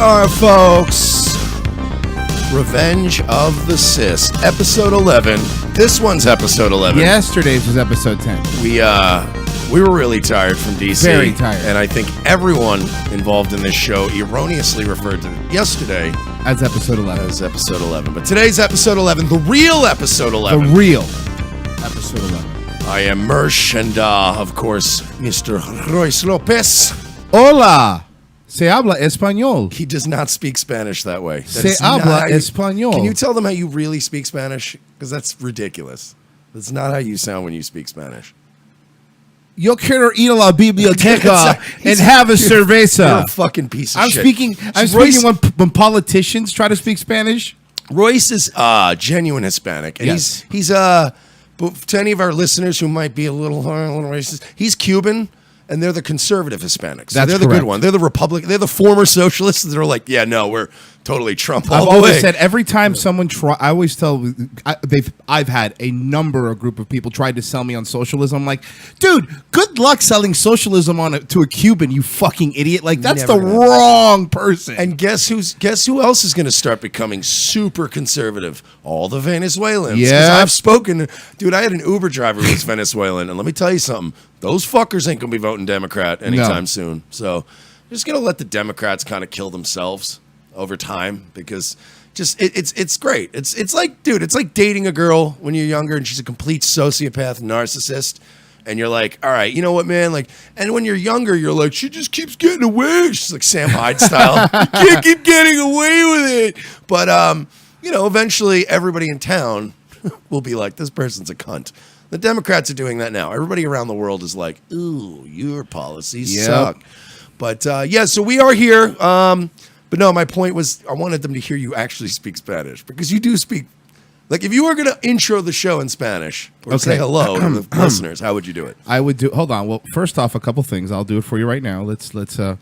are, folks. Revenge of the Cis, episode 11. This one's episode 11. Yesterday's was episode 10. We were really tired from DC. Very tired. And I think everyone involved in this show erroneously referred to yesterday as episode 11. As episode 11. But today's episode 11, the real episode 11. The real episode 11. I am Mersh, and of course, Mr. Royce Lopez. Hola. Se habla español. He does not speak Spanish that way. Se habla español. Can you tell them how you really speak Spanish? Because that's ridiculous. That's not how you sound when you speak Spanish. Yo quiero ir a la biblioteca and have a cerveza. You're a fucking piece of shit. I'm speaking when politicians try to speak Spanish. Royce is genuine Hispanic. And yes. He's to any of our listeners who might be a little racist, he's Cuban. And they're the conservative Hispanics. So they're the good one. They're the Republican. They're the former socialists that are like, yeah, no, we're totally Trump all the way. I've always said every time someone I always tell I've had a number of group of people tried to sell me on socialism. I'm like, dude, good luck selling socialism to a Cuban, you fucking idiot. Like that's the wrong person. And guess who else is going to start becoming super conservative? All the Venezuelans. Yeah, I've spoken. Dude, I had an Uber driver who was Venezuelan, and let me tell you something. Those fuckers ain't going to be voting Democrat anytime soon. So just going to let the Democrats kind of kill themselves over time because it's great. It's like, dude, it's like dating a girl when you're younger and she's a complete sociopath narcissist. And you're like, all right, you know what, man? Like, and when you're younger, you're like, she just keeps getting away. She's like Sam Hyde style. You can't keep getting away with it. But, eventually everybody in town will be like, this person's a cunt. The Democrats are doing that now. Everybody around the world is like, ooh, your policies suck. But, so we are here. But no, my point was I wanted them to hear you actually speak Spanish because you do speak. Like, if you were going to intro the show in Spanish or say hello to the listeners, how would you do it? I would do. Hold on. Well, first off, a couple things. I'll do it for you right now. Let's see.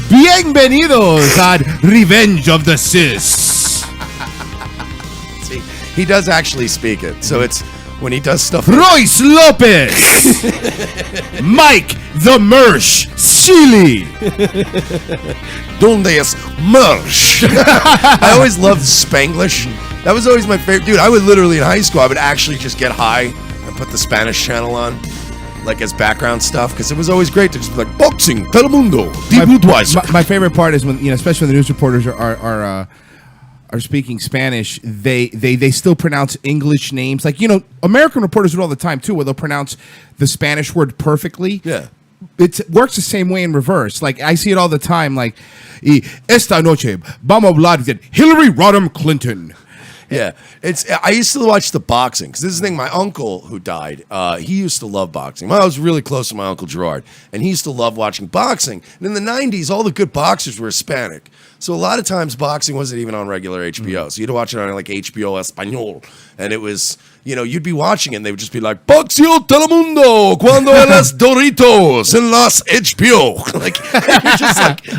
Bienvenidos at Revenge of the Cis. See, he does actually speak it. So it's when he does stuff. Royce Lopez, Mike the Mersh, Chile. Donde es Mersh? I always loved Spanglish. That was always my favorite. Dude, I would literally in high school, I would actually just get high and put the Spanish channel on, like as background stuff, because it was always great to just be like, boxing, Telemundo, my favorite part is when, especially when the news reporters are speaking Spanish, they still pronounce English names. Like, American reporters do it all the time, too, where they'll pronounce the Spanish word perfectly. Yeah. It works the same way in reverse. Like, I see it all the time. Like, esta noche vamos a hablar de Hillary Rodham Clinton. Yeah. I used to watch the boxing, because this is the thing, my uncle who died, he used to love boxing. I was really close to my Uncle Gerard, and he used to love watching boxing. And in the 90s, all the good boxers were Hispanic. So a lot of times boxing wasn't even on regular HBO. So you'd watch it on like HBO Español. And it was, you'd be watching it and they would just be like, Boxeo Telemundo, cuando en las Doritos, en las HBO. Like,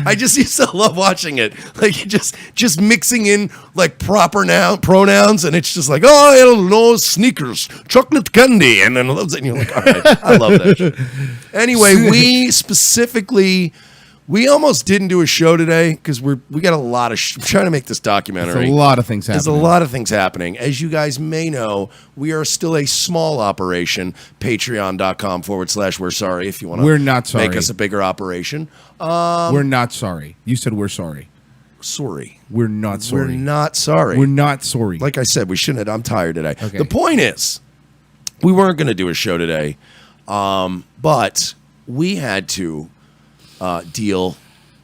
I just used to love watching it. Like, just mixing in like proper pronouns. And it's just like, oh, no sneakers, chocolate candy. And then you're like, all right, I love that shit. Anyway, we almost didn't do a show today because we got a lot of I'm trying to make this documentary. There's a lot of things happening. There's a lot of things happening. As you guys may know, we are still a small operation. Patreon.com/we're sorry if you want to. We're not sorry. Make us a bigger operation. We're not sorry. You said we're sorry. Sorry. We're not sorry. We're not sorry. We're not sorry. Like I said, we shouldn't. I'm tired today. Okay. The point is, we weren't going to do a show today, but we had to deal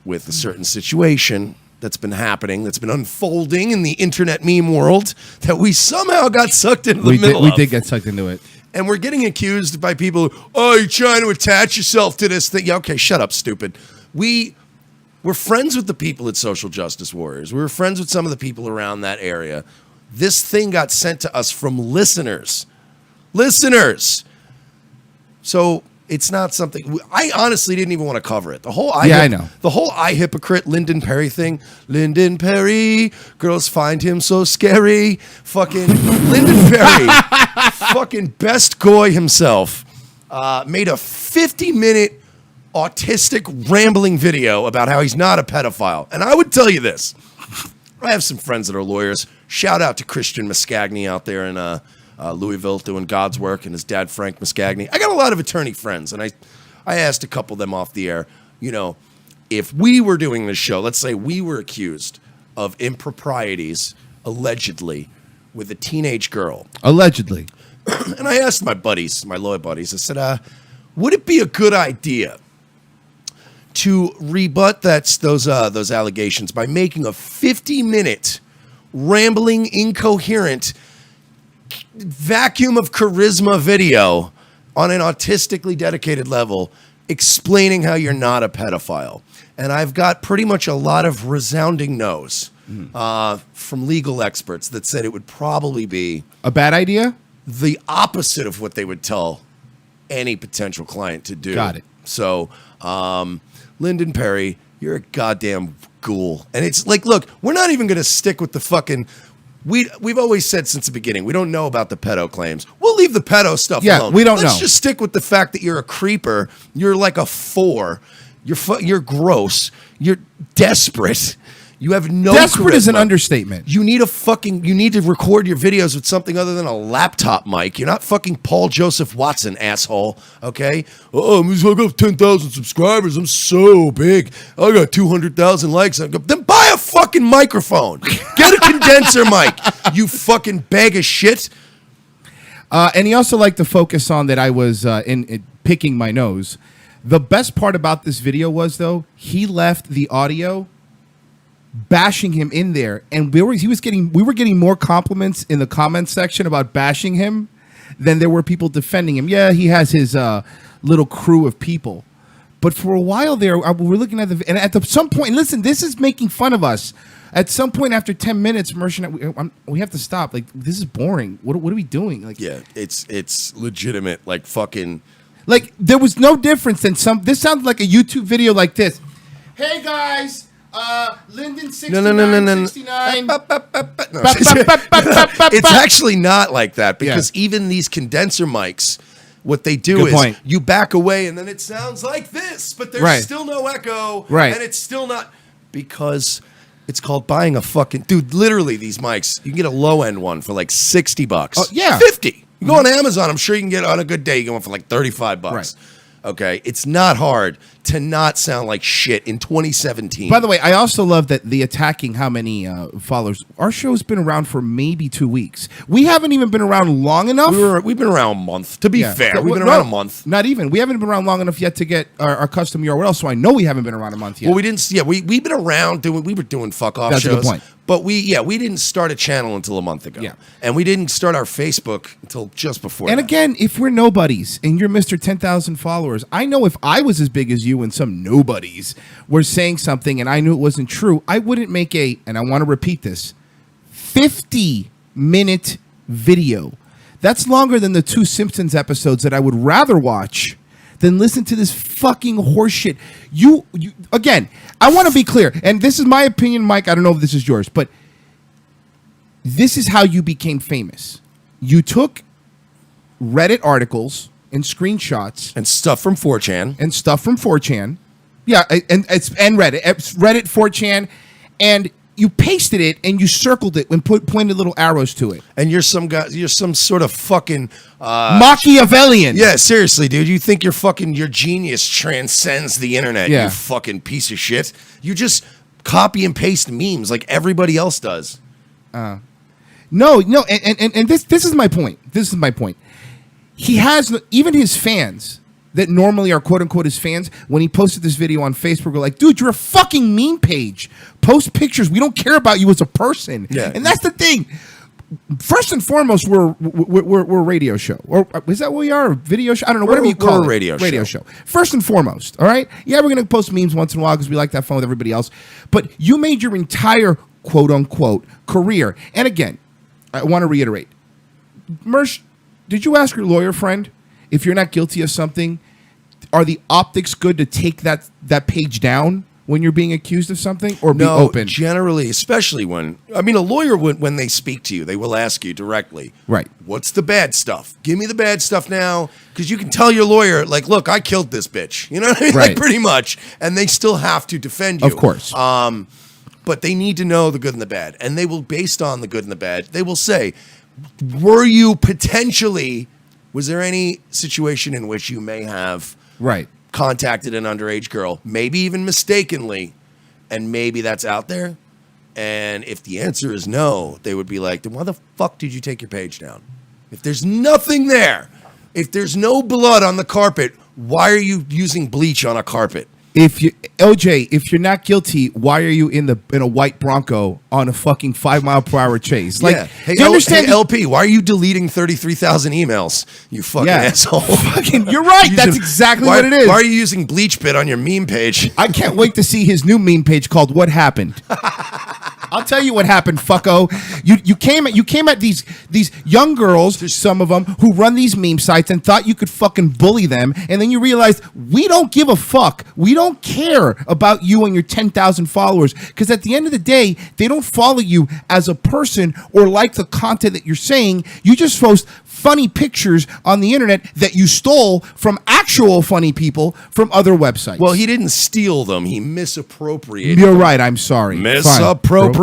with a certain situation that's been happening, that's been unfolding in the internet meme world that we somehow got sucked into the middle of. We did get sucked into it. And we're getting accused by people, you're trying to attach yourself to this thing. Yeah, okay, shut up, stupid. We're friends with the people at Social Justice Warriors. We were friends with some of the people around that area. This thing got sent to us from listeners. So it's not something I honestly didn't even want to cover it. The whole I know. The whole I hypocrite Lyndon Perry thing. Lyndon Perry, girls find him so scary. Fucking Lyndon Perry, fucking best goy himself, made a 50-minute autistic rambling video about how he's not a pedophile. And I would tell you this. I have some friends that are lawyers. Shout out to Christian Muscagni out there in Louisville doing God's work, and his dad, Frank Muscagni. I got a lot of attorney friends, and I asked a couple of them off the air, if we were doing this show, let's say we were accused of improprieties, allegedly, with a teenage girl. Allegedly. And I asked my buddies, my lawyer buddies, I said, would it be a good idea to rebut those allegations by making a 50-minute rambling, incoherent vacuum of charisma video on an autistically dedicated level explaining how you're not a pedophile? And I've got pretty much a lot of resounding no's from legal experts that said it would probably be a bad idea, the opposite of what they would tell any potential client to do. Got it. So, Lyndon Perry, you're a goddamn ghoul. And it's like, look, we're not even going to stick with the fucking... We've always said since the beginning, we don't know about the pedo claims. We'll leave the pedo stuff alone. We don't know. Let's just stick with the fact that you're a creeper. You're like a 4. You're gross. You're desperate. You have no Desperate charisma. is an understatement. You need to record your videos with something other than a laptop mic. You're not fucking Paul Joseph Watson, asshole. Okay? Oh, I got 10,000 subscribers. I'm so big. I got 200,000 likes. Then buy a fucking microphone. Get a condenser mic. You fucking bag of shit. And he also liked to focus on that I was in picking my nose. The best part about this video was, though, he left the audio bashing him in there, and we were getting more compliments in the comments section about bashing him than there were people defending him. Yeah, he has his little crew of people, but for a while there, we're looking at and at some point, listen, this is making fun of us. At some point, after 10 minutes, Merchant, we have to stop. Like, this is boring. What are we doing? Like, yeah, it's legitimate. Like fucking, like there was no difference than some. This sounds like a YouTube video like this. Hey guys. Lyndon 69, 69. It's actually not like that because even these condenser mics, what they do is you back away and then it sounds like this, but there's still no echo, and it's still not, because it's called buying a fucking dude. Literally, these mics, you can get a low end one for like $60. Yeah, 50. You go on Amazon, I'm sure you can get on a good day. You get one for like $35. Right. Okay, it's not hard to not sound like shit in 2017. By the way, I also love that the attacking how many followers. Our show's been around for maybe 2 weeks. We haven't even been around long enough. We've been around a month. To be fair, we've been around a month. Not even. We haven't been around long enough yet to get our custom URL. So I know we haven't been around a month yet. Well, we didn't. Yeah, we've been around doing. We were doing fuck off shows. That's a good point. But we didn't start a channel until a month ago. Yeah. And we didn't start our Facebook until just before. And again, if we're nobodies and you're Mr. 10,000 followers, I know if I was as big as you and some nobodies were saying something and I knew it wasn't true, I wouldn't make and I want to repeat this, 50-minute video. That's longer than the 2 Simpsons episodes that I would rather watch than listen to this fucking horseshit. You again, I want to be clear, and this is my opinion, Mike. I don't know if this is yours, but this is how you became famous. You took Reddit articles and screenshots and stuff from 4chan. Yeah, and Reddit, 4chan, and you pasted it and you circled it and pointed little arrows to it. And you're some guy. You're some sort of fucking Machiavellian. Yeah, seriously, dude. You think your genius transcends the internet? Yeah. You fucking piece of shit. You just copy and paste memes like everybody else does. No, and this is my point. This is my point. He has even his fans that normally are quote unquote his fans. When he posted this video on Facebook, we're like, dude, you're a fucking meme page. Post pictures. We don't care about you as a person. Yeah. And that's the thing. First and foremost, we're a radio show, or is that what we are? A video show? I don't know. Whatever you call it. We're a radio show. First and foremost, all right. Yeah, we're gonna post memes once in a while because we like that fun with everybody else. But you made your entire quote unquote career. And again, I want to reiterate, Mersh, did you ask your lawyer friend if you're not guilty of something? Are the optics good to take that page down when you're being accused of something, or be No, open? generally, especially a lawyer, when they speak to you, they will ask you directly. Right. What's the bad stuff? Give me the bad stuff now. Because you can tell your lawyer, like, look, I killed this bitch. You know what I mean? Right. Like, pretty much. And they still have to defend you. Of course. But they need to know the good and the bad. And they will, based on the good and the bad, they will say, were you potentially, was there any situation in which you may have Right. contacted an underage girl, maybe even mistakenly, and maybe that's out there? And if the answer is no, they would be like, then why the fuck did you take your page down? If there's nothing there, if there's no blood on the carpet, why are you using bleach on a carpet? If you're not guilty, why are you in a white Bronco on a fucking 5 mile per hour chase? Like, yeah. Hey, do you understand? Hey, LP, why are you deleting 33,000 emails? You fucking asshole. You're right. That's exactly what it is. Why are you using bleach bit on your meme page? I can't wait to see his new meme page called "What Happened." I'll tell you what happened, fucko. You came at these young girls, some of them who run these meme sites, and thought you could fucking bully them, and then you realized we don't give a fuck. We don't care about you and your 10,000 followers, because at the end of the day, they don't follow you as a person or like the content that you're saying. You just post funny pictures on the internet that you stole from actual funny people from other websites. Well, he didn't steal them. He misappropriated You're them. right. I'm sorry. Misappropriation.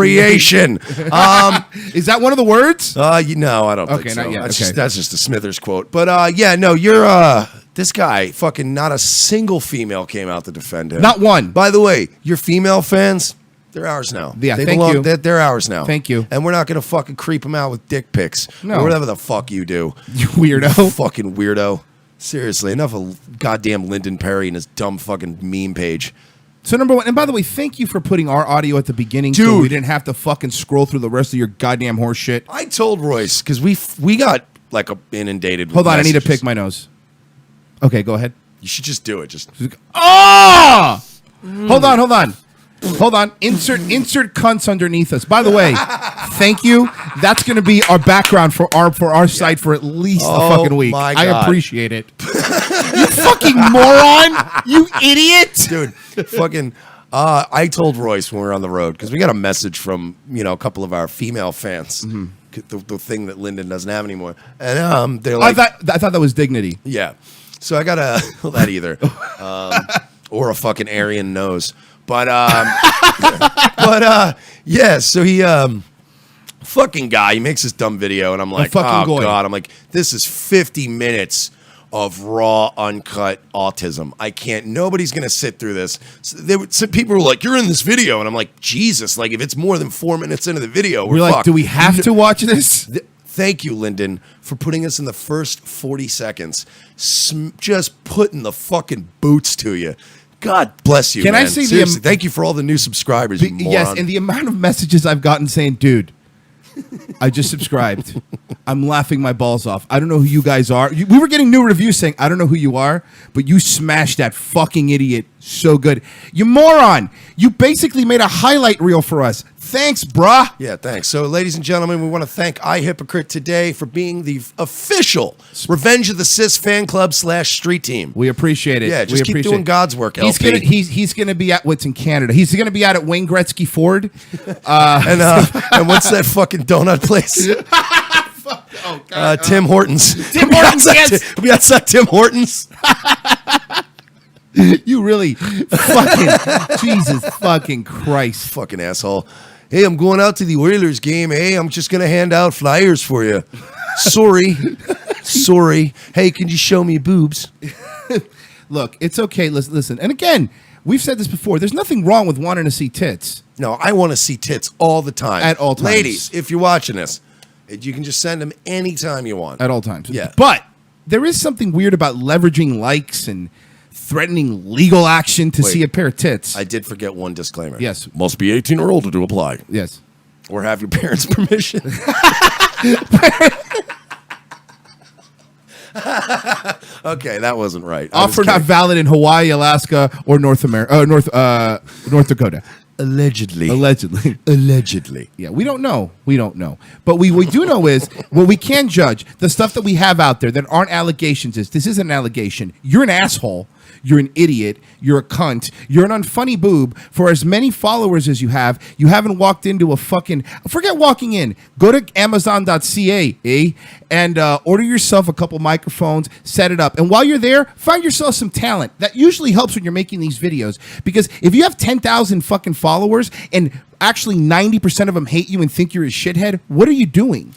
Is that one of the words? No, I don't think Okay, so. not yet. That's, Okay. that's just a Smithers quote. But you're this guy, fucking not a single female came out to defend him. Not one. By the way, your female fans, they're ours now. Yeah, they thank belong, you. They're ours now. Thank you. And we're not going to fucking creep them out with dick pics. No. Or whatever the fuck you do. You weirdo. Fucking weirdo. Seriously, enough of goddamn Lyndon Perry and his dumb fucking meme page. So number one, and by the way, thank you for putting our audio at the beginning, so Dude. we didn't have to fucking scroll through the rest of your goddamn horse shit. I told Royce, because we got like inundated with Hold on, I need to messages. pick my nose. Okay, go ahead. You should just do it. Just Oh! Hold on. Insert cunts underneath us. By the way, thank you. That's going to be our background for our site for at least a fucking week. my I God. appreciate it. You fucking moron! You idiot! dude, fucking. I told Royce when we were on the road, because we got a message from a couple of our female fans, the thing that Lyndon doesn't have anymore, and they're I like, thought that was dignity. yeah. So I got that either, or a fucking Aryan nose, but yeah. So he fucking guy, he makes this dumb video, and I'm like, fucking oh goy. god, I'm like, this is 50 minutes of raw, uncut autism. I can't. Nobody's gonna sit through this. Some people were like, "You're in this video," and I'm like, Jesus! Like, if it's more than 4 minutes into the video, we're like, fucked. do we have to watch this? Thank you, Lyndon, for putting us in the first 40 seconds. Just putting the fucking boots to you. God bless you, Can man. I say Seriously, thank you for all the new subscribers, you moron. Yes, and the amount of messages I've gotten saying, dude, I just subscribed. I'm laughing my balls off. I don't know who you guys are. We were getting new reviews saying, I don't know who you are, but you smashed that fucking idiot so good. You moron. You basically made a highlight reel for us. Thanks, bruh. Yeah, thanks. So, ladies and gentlemen, we want to thank iHypocrite today for being the official Revenge of the Cis fan club / street team. We appreciate it. Yeah, just keep doing God's work, He's LP. he's gonna be at what's in Canada. He's gonna be out at Wayne Gretzky Ford. And what's that fucking donut place? Oh God. Tim Hortons. Tim Hortons, yes. We outside Tim Hortons. You really fucking Jesus fucking Christ. Fucking asshole. Hey, I'm going out to the Oilers game. Hey, I'm just going to hand out flyers for you. Sorry. Hey, can you show me boobs? Look, it's okay. Listen. And again, we've said this before. There's nothing wrong with wanting to see tits. No, I want to see tits all the time. At all times. Ladies, if you're watching this, you can just send them anytime you want. At all times. Yeah. But there is something weird about leveraging likes and threatening legal action to Wait. see a pair of tits. I did forget one disclaimer. Yes. Must be 18 or older to apply. Yes. Or have your parents' permission. Okay, that wasn't right. I was Offer not kidding. valid in Hawaii, Alaska, or North Dakota. Allegedly. Allegedly. Yeah, we don't know. But we do know is what we can judge, the stuff that we have out there that aren't allegations is this is an allegation. You're an asshole You're an idiot. You're a cunt. You're an unfunny boob. For as many followers as you haven't walked into a fucking... Forget walking in. Go to Amazon.ca, and order yourself a couple microphones, set it up. And while you're there, find yourself some talent. That usually helps when you're making these videos. Because if you have 10,000 fucking followers and actually 90% of them hate you and think you're a shithead, what are you doing?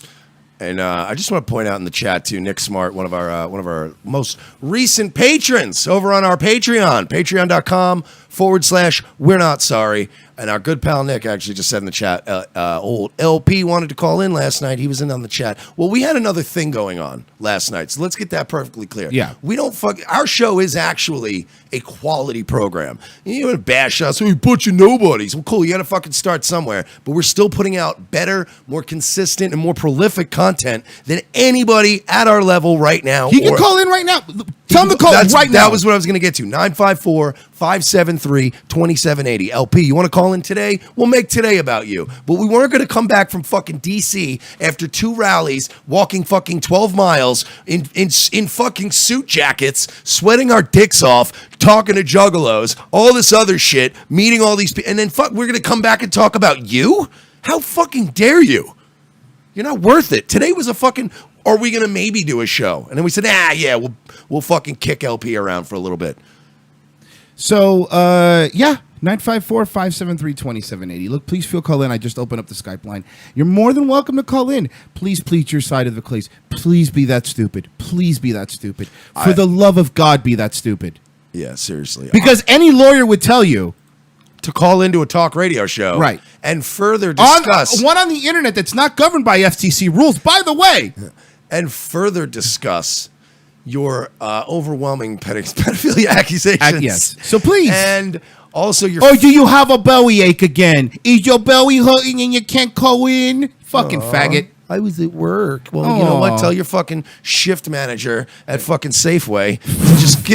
And I just want to point out in the chat too, Nick Smart, one of our most recent patrons over on our Patreon, patreon.com/We're Not Sorry. And our good pal Nick actually just said in the chat, old LP wanted to call in last night. He was in on the chat. Well, we had another thing going on last night, so let's get that perfectly clear. Yeah. We don't our show is actually a quality program. You want to bash us, we bunch of nobodies. Well, cool, you got to fucking start somewhere. But we're still putting out better, more consistent, and more prolific content than anybody at our level right now. He can call in right now. Tell him to call right now. That was what I was going to get to. 954-573-2780. LP, you want to call in today? We'll make today about you. But we weren't going to come back from fucking D.C. after 2 rallies, walking fucking 12 miles in fucking suit jackets, sweating our dicks off, talking to juggalos, all this other shit, meeting all these people, and then we're going to come back and talk about you? How fucking dare you? You're not worth it. Today was a fucking... Are we going to maybe do a show? And then we said, yeah, we'll fucking kick LP around for a little bit. So, 954-573-2780. Look, please feel call in. I just opened up the Skype line. You're more than welcome to call in. Please plead your side of the case. Please be that stupid. Please be that stupid. For the love of God, be that stupid. Yeah, seriously. Because any lawyer would tell you to call into a talk radio show. Right. And further discuss... one on the internet that's not governed by FTC rules, by the way. And further discuss your overwhelming pedophilia accusations. Yes. So please. And also your... Or do you have a belly ache again? Is your belly hurting and you can't call in? Fucking faggot. I was at work. Well, you know what? Tell your fucking shift manager at fucking Safeway to just,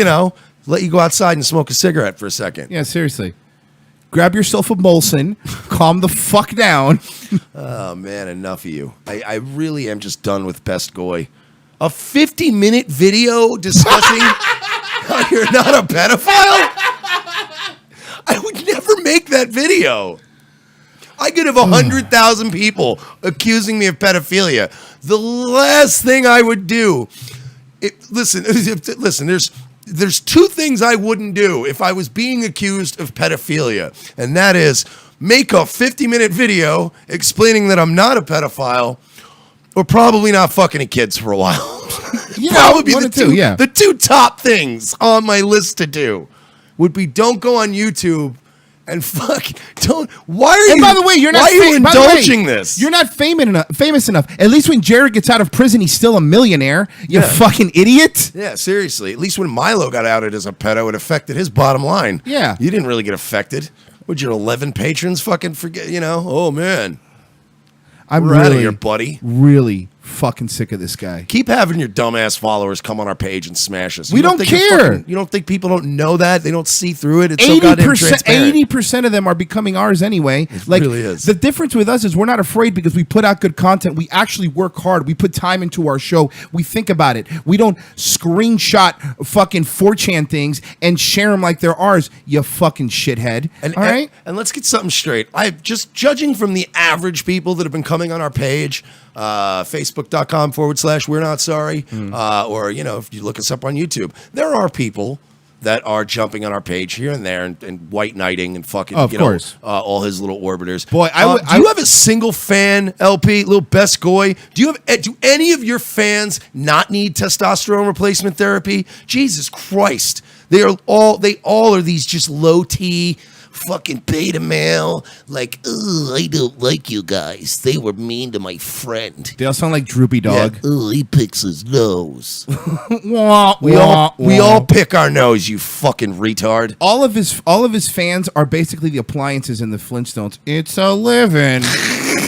let you go outside and smoke a cigarette for a second. Yeah, seriously. Grab yourself a Molson. Calm the fuck down. Oh, man, enough of you. I really am just done with Best Goy. A 50-minute video discussing how you're not a pedophile? I would never make that video. I could have 100,000 people accusing me of pedophilia. The last thing I would do... Listen, there's 2 things I wouldn't do if I was being accused of pedophilia, and that is make a 50-minute video explaining that I'm not a pedophile, or probably not fucking any kids for a while. Yeah, probably the 2 top things on my list to do would be don't go on YouTube and don't. Why are you? And by the way, you're not. Why are you indulging this? You're not famous enough. At least when Jared gets out of prison, he's still a millionaire. You fucking idiot. Yeah, seriously. At least when Milo got outed as a pedo, it affected his bottom line. Yeah, you didn't really get affected. Would your 11 patrons fucking forget? Oh man, We're out of here, buddy. Really fucking sick of this guy. Keep having your dumbass followers come on our page and smash us. We don't care. You don't think people don't know that? They don't see through it? It's so goddamn transparent. 80% of them are becoming ours anyway. It really is. The difference with us is we're not afraid because we put out good content. We actually work hard. We put time into our show. We think about it. We don't screenshot fucking 4chan things and share them like they're ours, you fucking shithead. All right? And let's get something straight. Just judging from the average people that have been coming on our page, Facebook.com/We're Not Sorry, or if you look us up on YouTube, there are people that are jumping on our page here and there and white knighting and fucking all his little orbiters. Boy, do you have a single fan, LP, little Best Goy? Do any of your fans not need testosterone replacement therapy? Jesus Christ, they all are these just low T. Fucking beta male, I don't like you guys. They were mean to my friend. They all sound like Droopy Dog. Yeah. He picks his nose. we all pick our nose, you fucking retard. All of his fans are basically the appliances in the Flintstones. It's a living.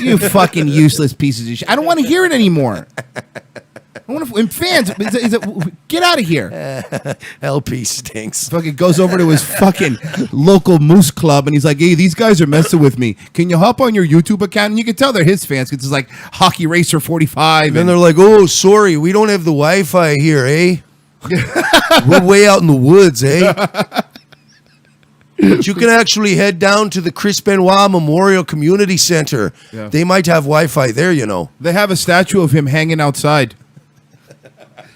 You fucking useless pieces of shit. I don't want to hear it anymore. Fans, get out of here. LP stinks. Fucking goes over to his fucking local moose club and he's like, hey, these guys are messing with me. Can you hop on your YouTube account? And you can tell they're his fans because it's like Hockey Racer 45. And then they're like, oh, sorry, we don't have the Wi-Fi here, eh? We're way out in the woods, eh? But you can actually head down to the Chris Benoit Memorial Community Center. Yeah. They might have Wi-Fi there, you know. They have a statue of him hanging outside.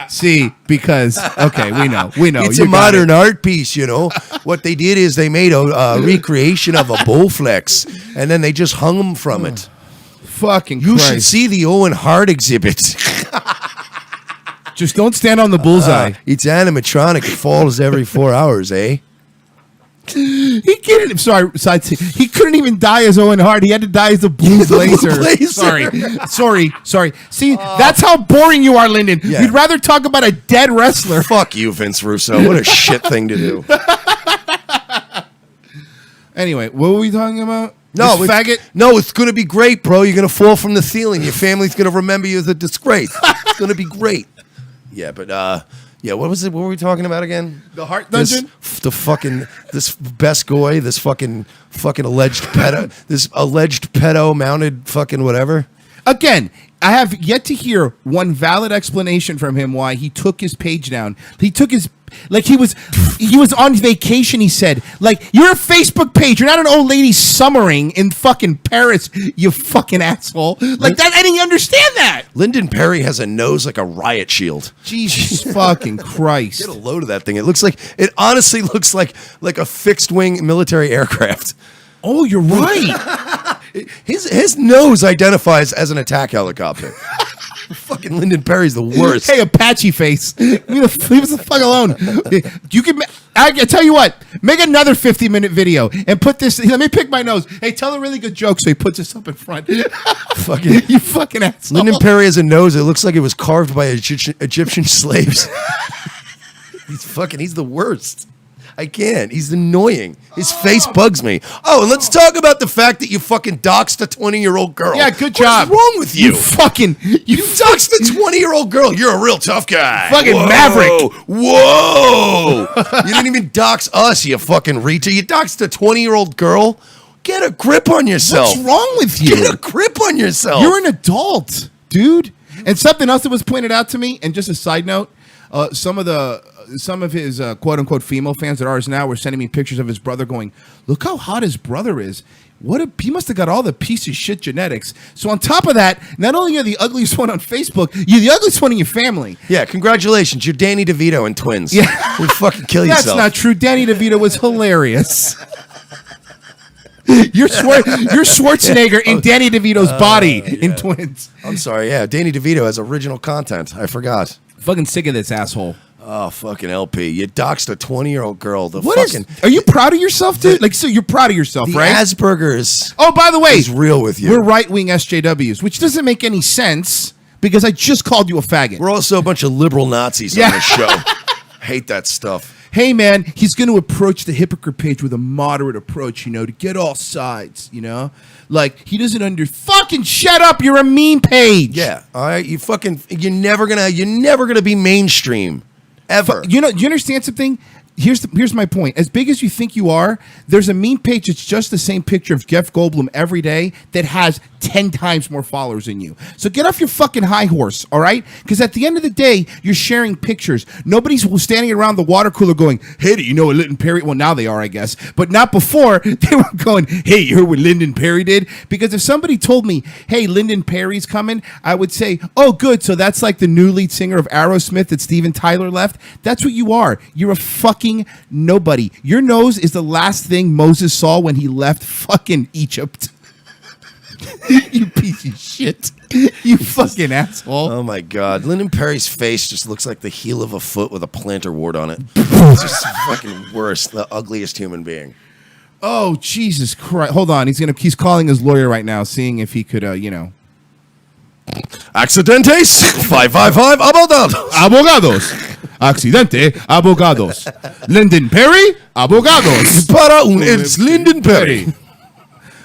See, because okay, we know. It's You a got modern it. art piece, you know. What they did is they made a recreation of a Bowflex, and then they just hung him from it. Fucking You Christ. should see the Owen Hart exhibit. Just don't stand on the bullseye. It's animatronic. It falls every 4 hours, eh? He couldn't. Sorry, side scene. He couldn't even die as Owen Hart. He had to die as the Blue The Blue Blazer. Blazer. Sorry. See, that's how boring you are, Lyndon. Yeah. You'd rather talk about a dead wrestler. Fuck you, Vince Russo. What a shit thing to do. Anyway, what were we talking about? No, This faggot. No, it's going to be great, bro. You're going to fall from the ceiling. Your family's going to remember you as a disgrace. It's going to be great. Yeah, but yeah, what was it? What were we talking about again? The Heart Dungeon? This best goy, this fucking alleged pedo, this alleged pedo mounted fucking whatever. Again, I have yet to hear one valid explanation from him why he took his page down. He took his he was on vacation, he said. Like, you're a Facebook page. You're not an old lady summering in fucking Paris, you fucking asshole. Like that, I didn't understand that. Lyndon Perry has a nose like a riot shield. Jesus fucking Christ. Get a load of that thing. It honestly looks like a fixed wing military aircraft. Oh, you're right. His nose identifies as an attack helicopter. Fucking Lyndon Perry's the worst. Hey, Apache face. Leave us the fuck alone. You can. I tell you what. Make another 50-minute video and put this. Let me pick my nose. Hey, tell a really good joke. So he puts this up in front. Fucking You fucking asshole. Lyndon Perry has a nose. It looks like it was carved by Egyptian slaves. He's the worst. I can't. He's annoying. His face bugs me. Oh, and let's talk about the fact that you fucking doxed a 20-year-old girl. Yeah, good job. What's wrong with you? You Doxed a 20-year-old girl. You're a real tough guy. Fucking maverick. Whoa. You didn't even dox us, you fucking retard. You doxed a 20-year-old girl. Get a grip on yourself. What's wrong with you? Get a grip on yourself. You're an adult, dude. And something else that was pointed out to me, and just a side note, some of his quote unquote female fans that are ours now were sending me pictures of his brother going, look how hot his brother is. He must have got all the piece of shit genetics. So on top of that, not only are you the ugliest one on Facebook, you're the ugliest one in your family. Yeah, congratulations. You're Danny DeVito and twins. Yeah. You fucking kill That's yourself. not true. Danny DeVito was hilarious. You're Schwarzenegger in Danny DeVito's body in Twins. I'm sorry. Yeah, Danny DeVito has original content. I forgot. Fucking sick of this asshole. Oh, fucking LP. You doxed a 20-year-old girl. Are you proud of yourself, dude? So you're proud of yourself, the right? Asperger's Oh, by the way, is real with you. we're right-wing SJWs, which doesn't make any sense because I just called you a faggot. We're also a bunch of liberal Nazis Yeah. on this show. Hate that stuff. Hey, man, he's going to approach the hypocrite page with a moderate approach, to get all sides, Like, he doesn't fucking shut up, you're a meme page. Yeah. All right. You're never gonna be mainstream. Ever. Do you understand something? Here's my point. As big as you think you are, there's a meme page that's just the same picture of Jeff Goldblum every day that has 10 times more followers than you. So get off your fucking high horse, all right? Because at the end of the day, you're sharing pictures. Nobody's standing around the water cooler going, hey, do you know what Lyndon Perry... Well, now they are, I guess. But not before. They were going, hey, you heard what Lyndon Perry did? Because if somebody told me, hey, Lyndon Perry's coming, I would say, oh, good. So that's like the new lead singer of Aerosmith that Steven Tyler left. That's what you are. You're a fucking nobody. Your nose is the last thing Moses saw when he left fucking Egypt. You piece of shit. You fucking asshole. Oh my God. Lyndon Perry's face just looks like the heel of a foot with a plantar wart on it. It's just fucking worse. The ugliest human being. Oh, Jesus Christ. Hold on. He's calling his lawyer right now, seeing if he could, Accidentes 555 abogados. Abogados. Accidente. Abogados. Lyndon Perry. Abogados. Para un ex Lyndon Perry.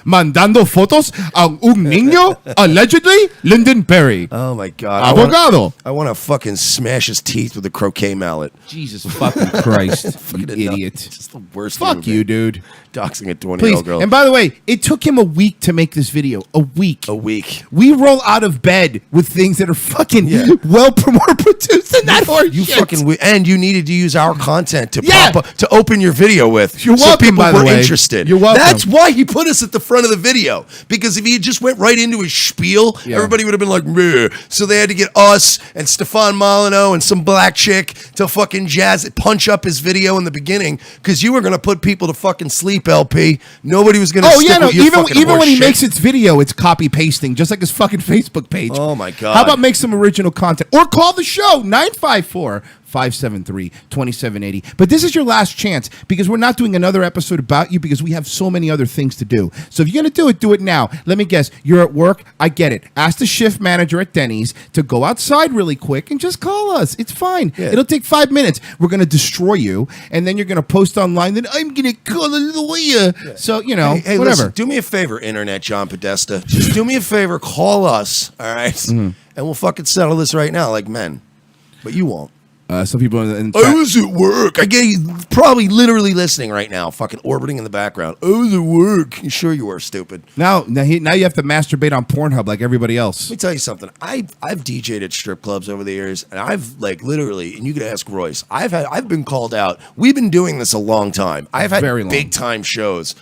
mandando fotos a un niño, allegedly Lyndon Perry. Oh my god, Abogado. I want to fucking smash his teeth with a croquet mallet. Jesus fucking Christ, you Fucking idiot. Just the worst. Fuck thing you, dude. Doxing a Please. 20-year-old girl. And by the way, it took him a week to make this video. A week. A week. We roll out of bed with things that are fucking more produced than that horse You shit. fucking and you needed to use our content to Yeah. pop up, to open your video with. You're so welcome, people by the were way. interested. You're welcome. That's why he put us at the front of the video. Because if he had just went right into his spiel, Yeah. everybody would have been like, meh. So they had to get us and Stefan Molyneux and some black chick to fucking punch up his video in the beginning because you were going to put people to fucking sleep, LP. Nobody was going to. Oh yeah, no. Even when he shit. makes its video, it's copy pasting, just like his fucking Facebook page. Oh my god! How about make some original content or call the show 954-573-2780. But this is your last chance because we're not doing another episode about you because we have so many other things to do. So if you're gonna do it now. Let me guess. You're at work. I get it. Ask the shift manager at Denny's to go outside really quick and just call us. It's fine. Yeah. It'll take 5 minutes. We're gonna destroy you, and then you're gonna post online that I'm gonna call a lawyer. Yeah. So Hey, whatever. listen, do me a favor, Internet John Podesta. Just do me a favor, call us, all right? Mm-hmm. And we'll fucking settle this right now like men. But you won't. Some people in I was at work. I get you probably literally listening right now, fucking orbiting in the background. I was at work. You sure you were, stupid. Now you have to masturbate on Pornhub like everybody else. Let me tell you something. I've DJ'd at strip clubs over the years, and I've like literally, and you could ask Royce. I've been called out. We've been doing this a long time. I've had Very long. big time shows,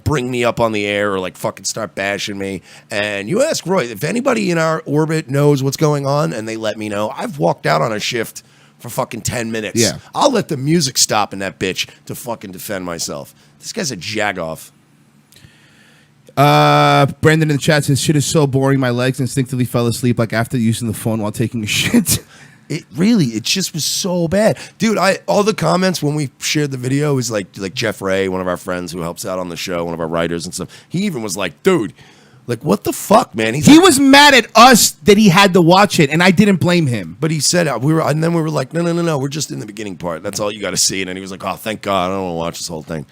bring me up on the air or like fucking start bashing me. And you ask Roy, if anybody in our orbit knows what's going on and they let me know, I've walked out on a shift for fucking 10 minutes. Yeah. I'll let the music stop in that bitch to fucking defend myself. This guy's a jagoff. Brandon in the chat says, shit is so boring. My legs instinctively fell asleep like after using the phone while taking a shit. It just was so bad. Dude, all the comments when we shared the video was like Jeff Ray, one of our friends who helps out on the show, one of our writers and stuff. He even was like, dude, like what the fuck, man? He was mad at us that he had to watch it, and I didn't blame him. But he said and then we were like, no, we're just in the beginning part. That's all you got to see. And then he was like, oh, thank God, I don't want to watch this whole thing.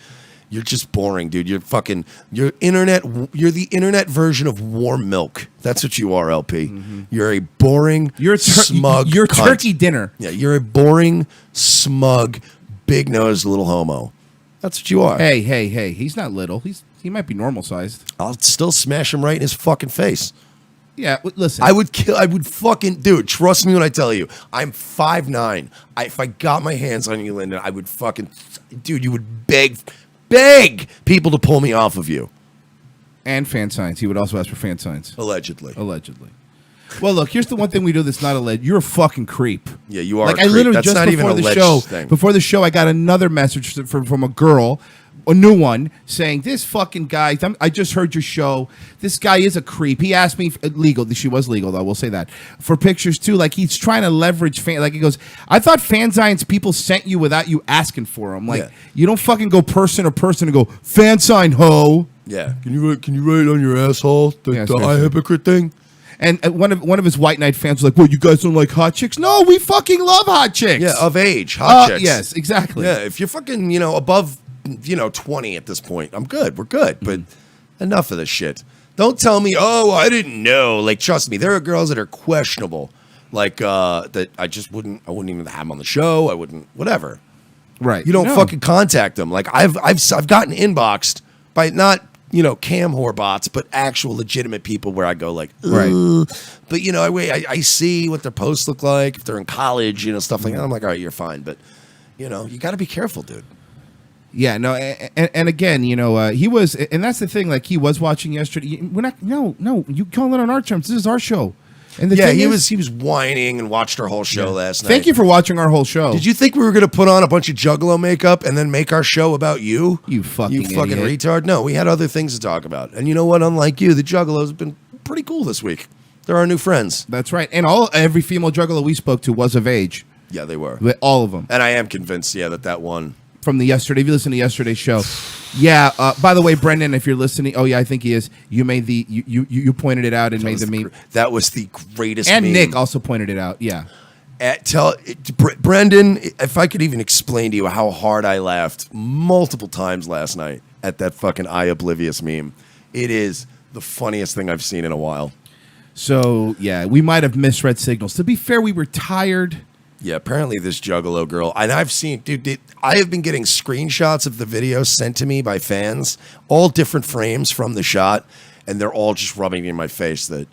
You're just boring, dude. You're the internet version of warm milk. That's what you are, LP. Mm-hmm. You're a boring, smug You're cunt. turkey dinner. Yeah, you're a boring, smug, big-nosed little homo. That's what you are. Hey. He's not little. He might be normal sized. I'll still smash him right in his fucking face. Yeah, listen. I would fucking, dude, trust me when I tell you, I'm 5'9". If I got my hands on you, Lyndon, I would fucking, dude, you would beg people to pull me off of you. And fan signs. He would also ask for fan signs. Allegedly. Well, look, here's the one thing we do that's not alleged. You're a fucking creep. Yeah, you are. Like a creep. I literally That's just not before even the a show, thing. before the show, I got another message from a girl, a new one, saying this fucking guy. I just heard your show. This guy is a creep. He asked me legal. She was legal though. We'll say that for pictures too. Like he's trying to leverage fan. Like he goes, I thought fansigns people sent you without you asking for them. Like you don't fucking go person to person and go fan sign ho. Yeah. Can you write on your asshole the I hypocrite thing? And one of his white knight fans was like, "Well, you guys don't like hot chicks? No, we fucking love hot chicks. Yeah, of age, hot chicks. Yes, exactly. Yeah, if you're fucking above 20 at this point, I'm good. We're good. But enough of this shit. Don't tell me, oh, I didn't know. Like, trust me, there are girls that are questionable. Like that I wouldn't even have them on the show. I wouldn't, whatever. Right. You don't fucking contact them. Like I've gotten inboxed by not cam whore bots, but actual legitimate people where I go like, right. But I see what their posts look like if they're in college, stuff like that. I'm like, all right, you're fine, but you got to be careful, dude. Yeah, no, and again, he was, and that's the thing. Like he was watching yesterday. We're not, no, you call it on our terms. This is our show. And he was whining and watched our whole show last night. Thank you for watching our whole show. Did you think we were going to put on a bunch of Juggalo makeup and then make our show about you? You fucking retard. No, we had other things to talk about. And you know what? Unlike you, the Juggalos have been pretty cool this week. They're our new friends. That's right. And every female Juggalo we spoke to was of age. Yeah, they were. All of them. And I am convinced, that one. From the yesterday, if you listen to yesterday's show. Yeah, by the way, Brendan, if you're listening, oh yeah, I think he is. You made you pointed it out and made the meme. That was the greatest and meme. Nick also pointed it out, yeah. Brendan, if I could even explain to you how hard I laughed multiple times last night. at that fucking I Oblivious meme. It is the funniest thing I've seen in a while. So, yeah, we might have misread signals. To be fair, we were tired. Yeah, apparently this Juggalo girl, and I've seen, dude, I have been getting screenshots of the video sent to me by fans, all different frames from the shot, and they're all just rubbing in my face that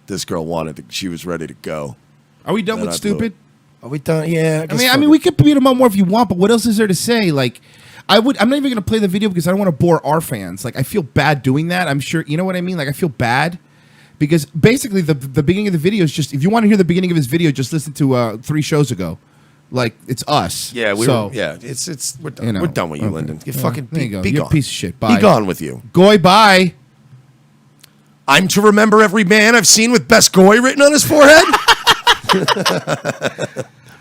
this girl she was ready to go. Are we done with stupid? Are we done? Yeah. I mean, we could beat them up more if you want, but what else is there to say? Like, I'm not even going to play the video because I don't want to bore our fans. Like, I feel bad doing that. I'm sure, you know what I mean? Like, I feel bad. Because basically, the beginning of the video is just, if you want to hear the beginning of his video, just listen to 3 shows ago. Like, it's us. Yeah, we're done. We're done with you, Lyndon. You fucking there you go. be You're gone. a piece of shit. Bye. Be gone with you. Goy, bye. I'm to remember every man I've seen with best goy written on his forehead?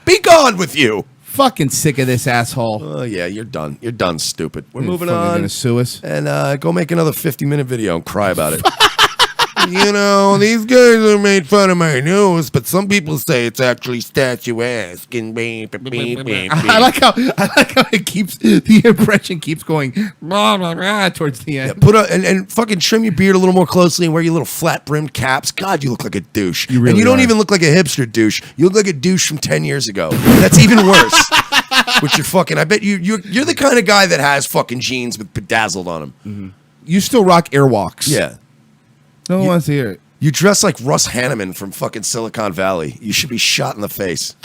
Be gone with you. Fucking sick of this asshole. Oh, yeah, you're done. You're done, stupid. We're moving Fucking on. gonna sue us. And go make another 50-minute video and cry about it. You know, these guys are made fun of my nose, but some people say it's actually statuesque. And I like how it keeps, the impression keeps going blah, blah, blah, towards the end. Put and fucking trim your beard a little more closely and wear your little flat brimmed caps. God, you look like a douche. You really and you don't are. even look like a hipster douche. You look like a douche from 10 years ago. That's even worse. Which you're fucking. I bet you're the kind of guy that has fucking jeans with bedazzled on them. Mm-hmm. You still rock Airwalks. Yeah. No one wants to hear it. You dress like Russ Hanneman from fucking Silicon Valley. You should be shot in the face.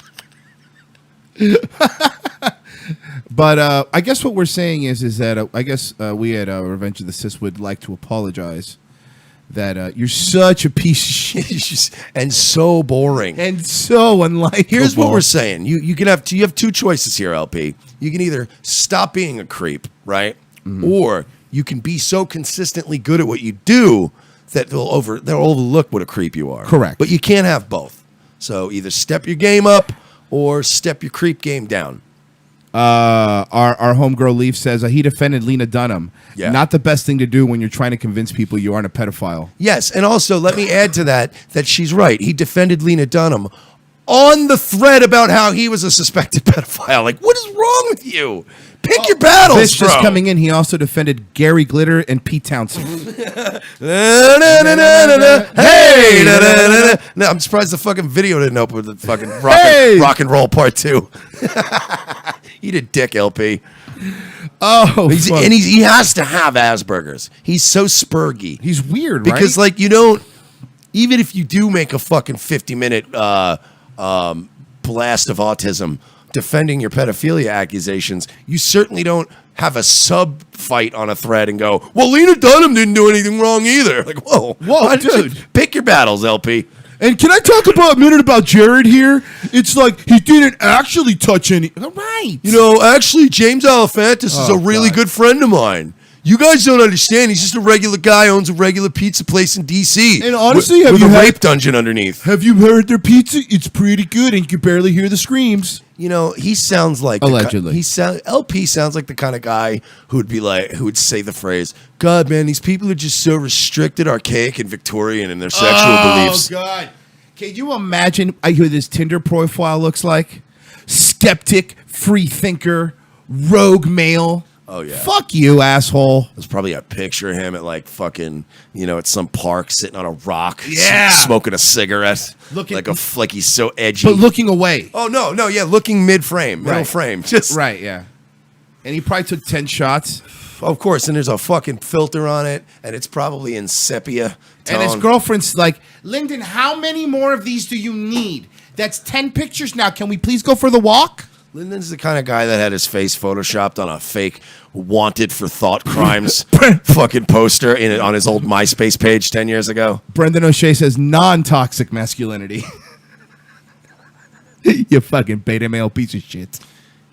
But I guess what we're saying is that I guess we at Revenge of the Sis would like to apologize that you're such a piece of shit and so boring and so unlikable. Here's what we're saying: you have 2 choices here, LP. You can either stop being a creep, right, or you can be so consistently good at what you do that they'll overlook what a creep you are. Correct. But you can't have both. So either step your game up or step your creep game down. Our homegirl Leaf says he defended Lena Dunham. Yeah. Not the best thing to do when you're trying to convince people you aren't a pedophile. Yes, and also let me add to that she's right. He defended Lena Dunham on the thread about how he was a suspected pedophile. Like, what is wrong with you? Pick your battles, This bro. just coming in, he also defended Gary Glitter and Pete Townsend. Hey! No, I'm surprised the fucking video didn't open with the fucking rock and roll part 2. Eat a dick, LP. Oh, he has to have Asperger's. He's so spurgy. He's weird, because right? like you don't. Even if you do make a fucking 50-minute blast of autism defending your pedophilia accusations, you certainly don't have a sub fight on a thread and go, well, Lena Dunham didn't do anything wrong either. Like, whoa, dude. Pick your battles, LP. And can I talk about a minute about Jared here? It's like he didn't actually touch any. Right. You know, actually, James Alefantis is a really God. good friend of mine. You guys don't understand. He's just a regular guy, owns a regular pizza place in D.C. And honestly, with a rape dungeon underneath. Have you heard their pizza? It's pretty good, and you can barely hear the screams. You know, he sounds like Allegedly. LP sounds like the kind of guy who would say the phrase, "God, man, these people are just so restricted, archaic, and Victorian in their sexual beliefs." Oh God! Can you imagine who this Tinder profile looks like? Skeptic, free thinker, rogue male. Oh yeah. Fuck you, asshole. There's probably a picture of him at like fucking, at some park sitting on a rock, Yeah. smoking a cigarette, Looking- like he's so edgy. But looking away. Oh no, yeah, looking middle frame, just Right, yeah. And he probably took 10 shots. Of course, and there's a fucking filter on it, and it's probably in sepia tone. And his girlfriend's like, Lyndon, how many more of these do you need? That's 10 pictures now. Can we please go for the walk? Lyndon's the kind of guy that had his face photoshopped on a fake wanted for thought crimes fucking poster on his old MySpace page 10 years ago. Brendan O'Shea says non-toxic masculinity. You fucking beta male piece of shit.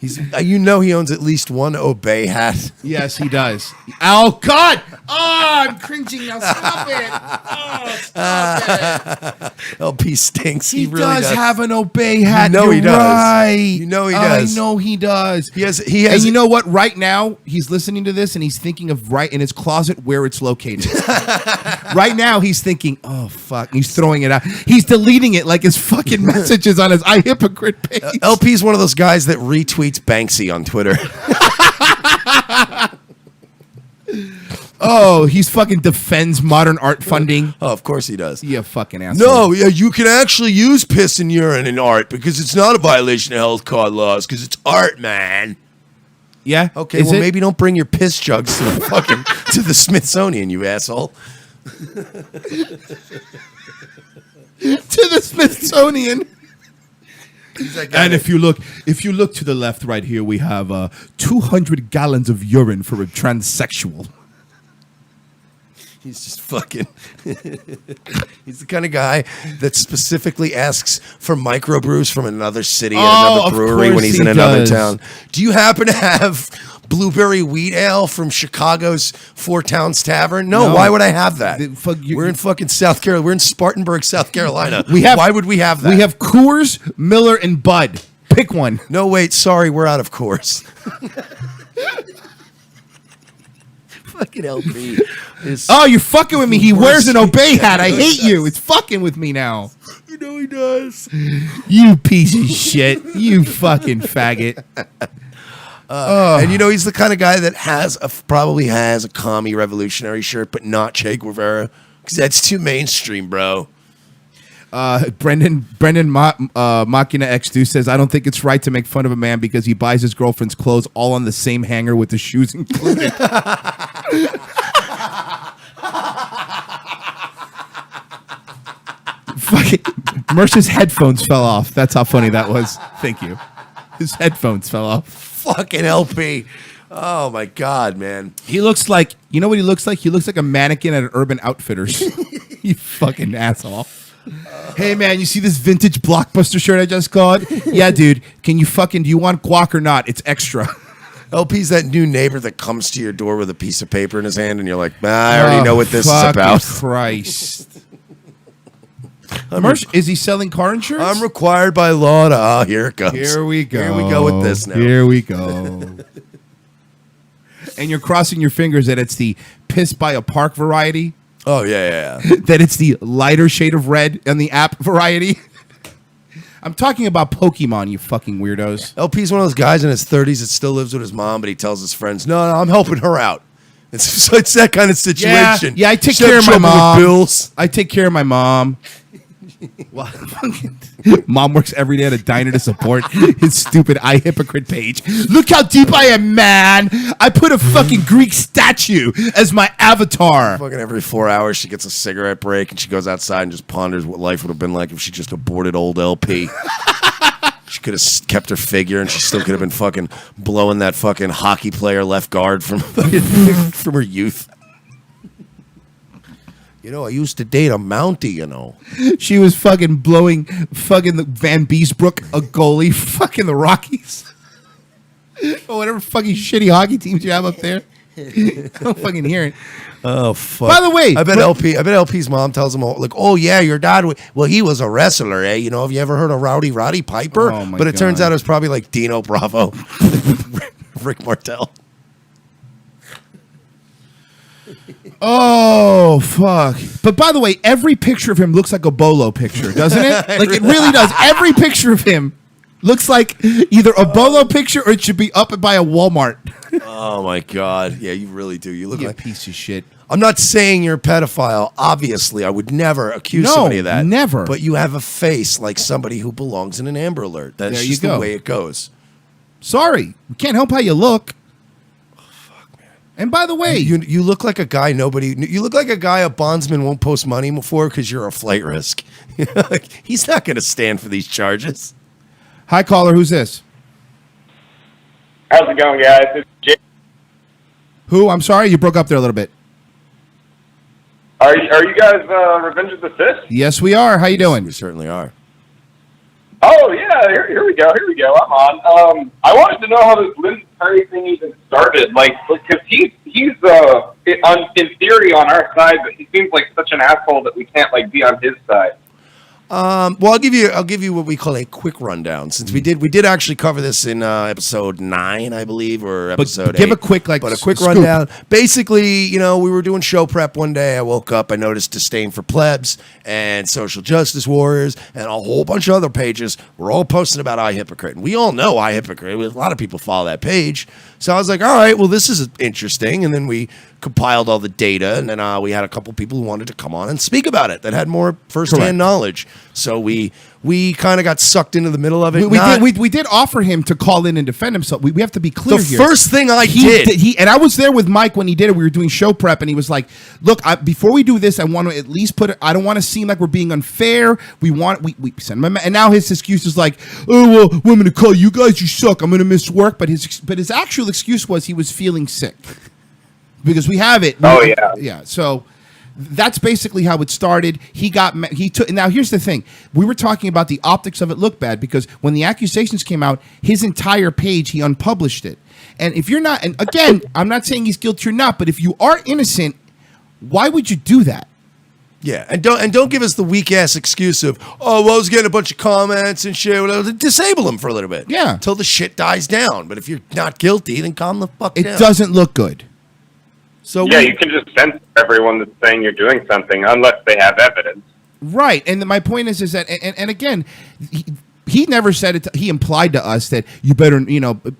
He owns at least one Obey hat. Yes, he does. Oh, God! Oh, I'm cringing now. Stop it! Oh, stop it! LP stinks. He really does have an Obey hat. You know he You're does. Right. You know he does. I know he does. He has. And you know what? Right now, he's listening to this and he's thinking of right in his closet where it's located. Right now, he's thinking, oh, fuck. He's throwing it out. He's deleting it like his fucking messages on his iHypocrite page. LP's one of those guys that retweets Banksy on Twitter. Oh, he's fucking defends modern art funding. Oh, of course he does. You fucking asshole. No, yeah, you can actually use piss and urine in art because it's not a violation of health code laws because it's art, man. Yeah. Okay, Is well it? maybe don't bring your piss jugs to the fucking to the Smithsonian, you asshole. To the Smithsonian. That guy And that- if you look to the left right here, we have 200 gallons of urine for a transsexual. He's just fucking. He's the kind of guy that specifically asks for microbrews from another city Oh, and of another brewery course when he's he in another does. town. Do you happen to have blueberry wheat ale from Chicago's Four Towns Tavern? No, No. why would I have that? You- We're in fucking South Carolina. We're in Spartanburg, South Carolina. have- Why would we have that? We have Coors, Miller, and Bud. Pick one. No, wait. Sorry, we're out of course. Fucking LP. Is, Oh, you're fucking with me. He wears an Worst. Obey hat. I hate you. It's fucking with me now. you know he does. You piece of shit. You fucking faggot. And you know he's the kind of guy that probably has a commie revolutionary shirt, but not Che Guevara because that's too mainstream, bro. Brendan Machina X2 says, I don't think it's right to make fun of a man because he buys his girlfriend's clothes all on the same hanger with the shoes included. Fucking Mercer's headphones fell off. That's how funny that was. Thank you. His headphones fell off. Fucking LP. Oh my god, man. He looks like, you know what he looks like? He looks like a mannequin at an Urban Outfitters. You fucking asshole. Hey man, you see this vintage Blockbuster shirt I just got? Yeah, dude. Do you want guac or not? It's extra. LP's that new neighbor that comes to your door with a piece of paper in his hand, and you're like, I already know what this is fucking about. Christ. Mersh, is he selling car insurance? I'm required by law to. Oh, here it comes. Here we go. Here we go with this now. Here we go. And you're crossing your fingers that it's the piss by a park variety. Oh yeah, yeah. That it's the lighter shade of red on the app variety. I'm talking about Pokemon, you fucking weirdos. LP's one of those guys in his 30s that still lives with his mom, but he tells his friends, "No, I'm helping her out." It's that kind of situation. Yeah, I take She's care of my having trouble mom. with bills. I take care of my mom. Well, mom works every day at a diner to support his stupid I Hypocrite page. Look how deep I am, man. I put a fucking Greek statue as my avatar. Fucking every 4 hours, she gets a cigarette break and she goes outside and just ponders what life would have been like if she just aborted old LP. She could have kept her figure and she still could have been fucking blowing that fucking hockey player left guard from from her youth. You know, I used to date a Mountie, you know. She was fucking blowing fucking the Van Beesbrook, a goalie, fucking the Rockies. Or whatever fucking shitty hockey teams you have up there. I don't fucking hear it. Oh fuck! By the way, I bet LP's mom tells him like, "Oh yeah, your dad. Well, he was a wrestler, eh? You know, have you ever heard of Roddy Piper?" Oh, my but it turns God. out it was probably like Dino Bravo, Rick Martel. Oh fuck! But by the way, every picture of him looks like a Bolo picture, doesn't it? Like it really does. Every picture of him looks like either a Bolo picture or it should be up by a Walmart. Oh my God! Yeah, you really do. You look You like. piece of shit. I'm not saying you're a pedophile. Obviously, I would never accuse No, somebody of that. never. But you have a face like somebody who belongs in an Amber Alert. That's There you just the go. way it goes. Sorry, we can't help how you look. Oh fuck, man! And by the way, You look like a guy you look like a guy a bondsman won't post money for because you're a flight risk. Like, he's not going to stand for these charges. hi caller, who's this? How's it going, guys? It's Jay. Who? I'm sorry, you broke up there a little bit. Are you guys Revenge of the Fist? Yes, we are. How you doing? We certainly are. Oh yeah, here we go. I'm on. I wanted to know how this Lynn Perry thing even started. Like, because he's in theory on our side, but he seems like such an asshole that we can't like be on his side. Well, I'll give you what we call a quick rundown, since we did actually cover this in episode 9, I believe, or episode 8. give a quick but a quick scoop. rundown. Basically, you know, we were doing show prep one day. I woke up, I noticed Disdain for Plebs and Social Justice Warriors and a whole bunch of other pages were all posting about iHypocrite, and we all know iHypocrite. A lot of people follow that page. So I was like, all right, well, this is interesting. And then we compiled all the data, and then we had a couple people who wanted to come on and speak about it that had more firsthand knowledge. So we kind of got sucked into the middle of it. We did offer him to call in and defend himself. We have to be clear here. The first thing I did. And I was there with Mike when he did it. We were doing show prep, and he was like, look, before we do this, I want to at least put it, I don't want to seem like we're being unfair. We send him, and now his excuse is like, oh, well, I'm going to call you guys, you suck. I'm going to miss work. But his actual excuse was he was feeling sick. Because we have it. Oh, yeah. Yeah, so that's basically how it started. Now here's the thing. We were talking about the optics of it look bad because when the accusations came out, his entire page, he unpublished it. And if you're not, and again, I'm not saying he's guilty or not, but if you are innocent, why would you do that? Yeah, and don't give us the weak ass excuse of, oh, well, I was getting a bunch of comments and shit. Disable him for a little bit. Yeah. Until the shit dies down. But if you're not guilty, then calm the fuck down. It doesn't look good. So yeah, you can just censor everyone that's saying you're doing something unless they have evidence. Right, and my point is that, and again, he never said it. He implied to us that you better,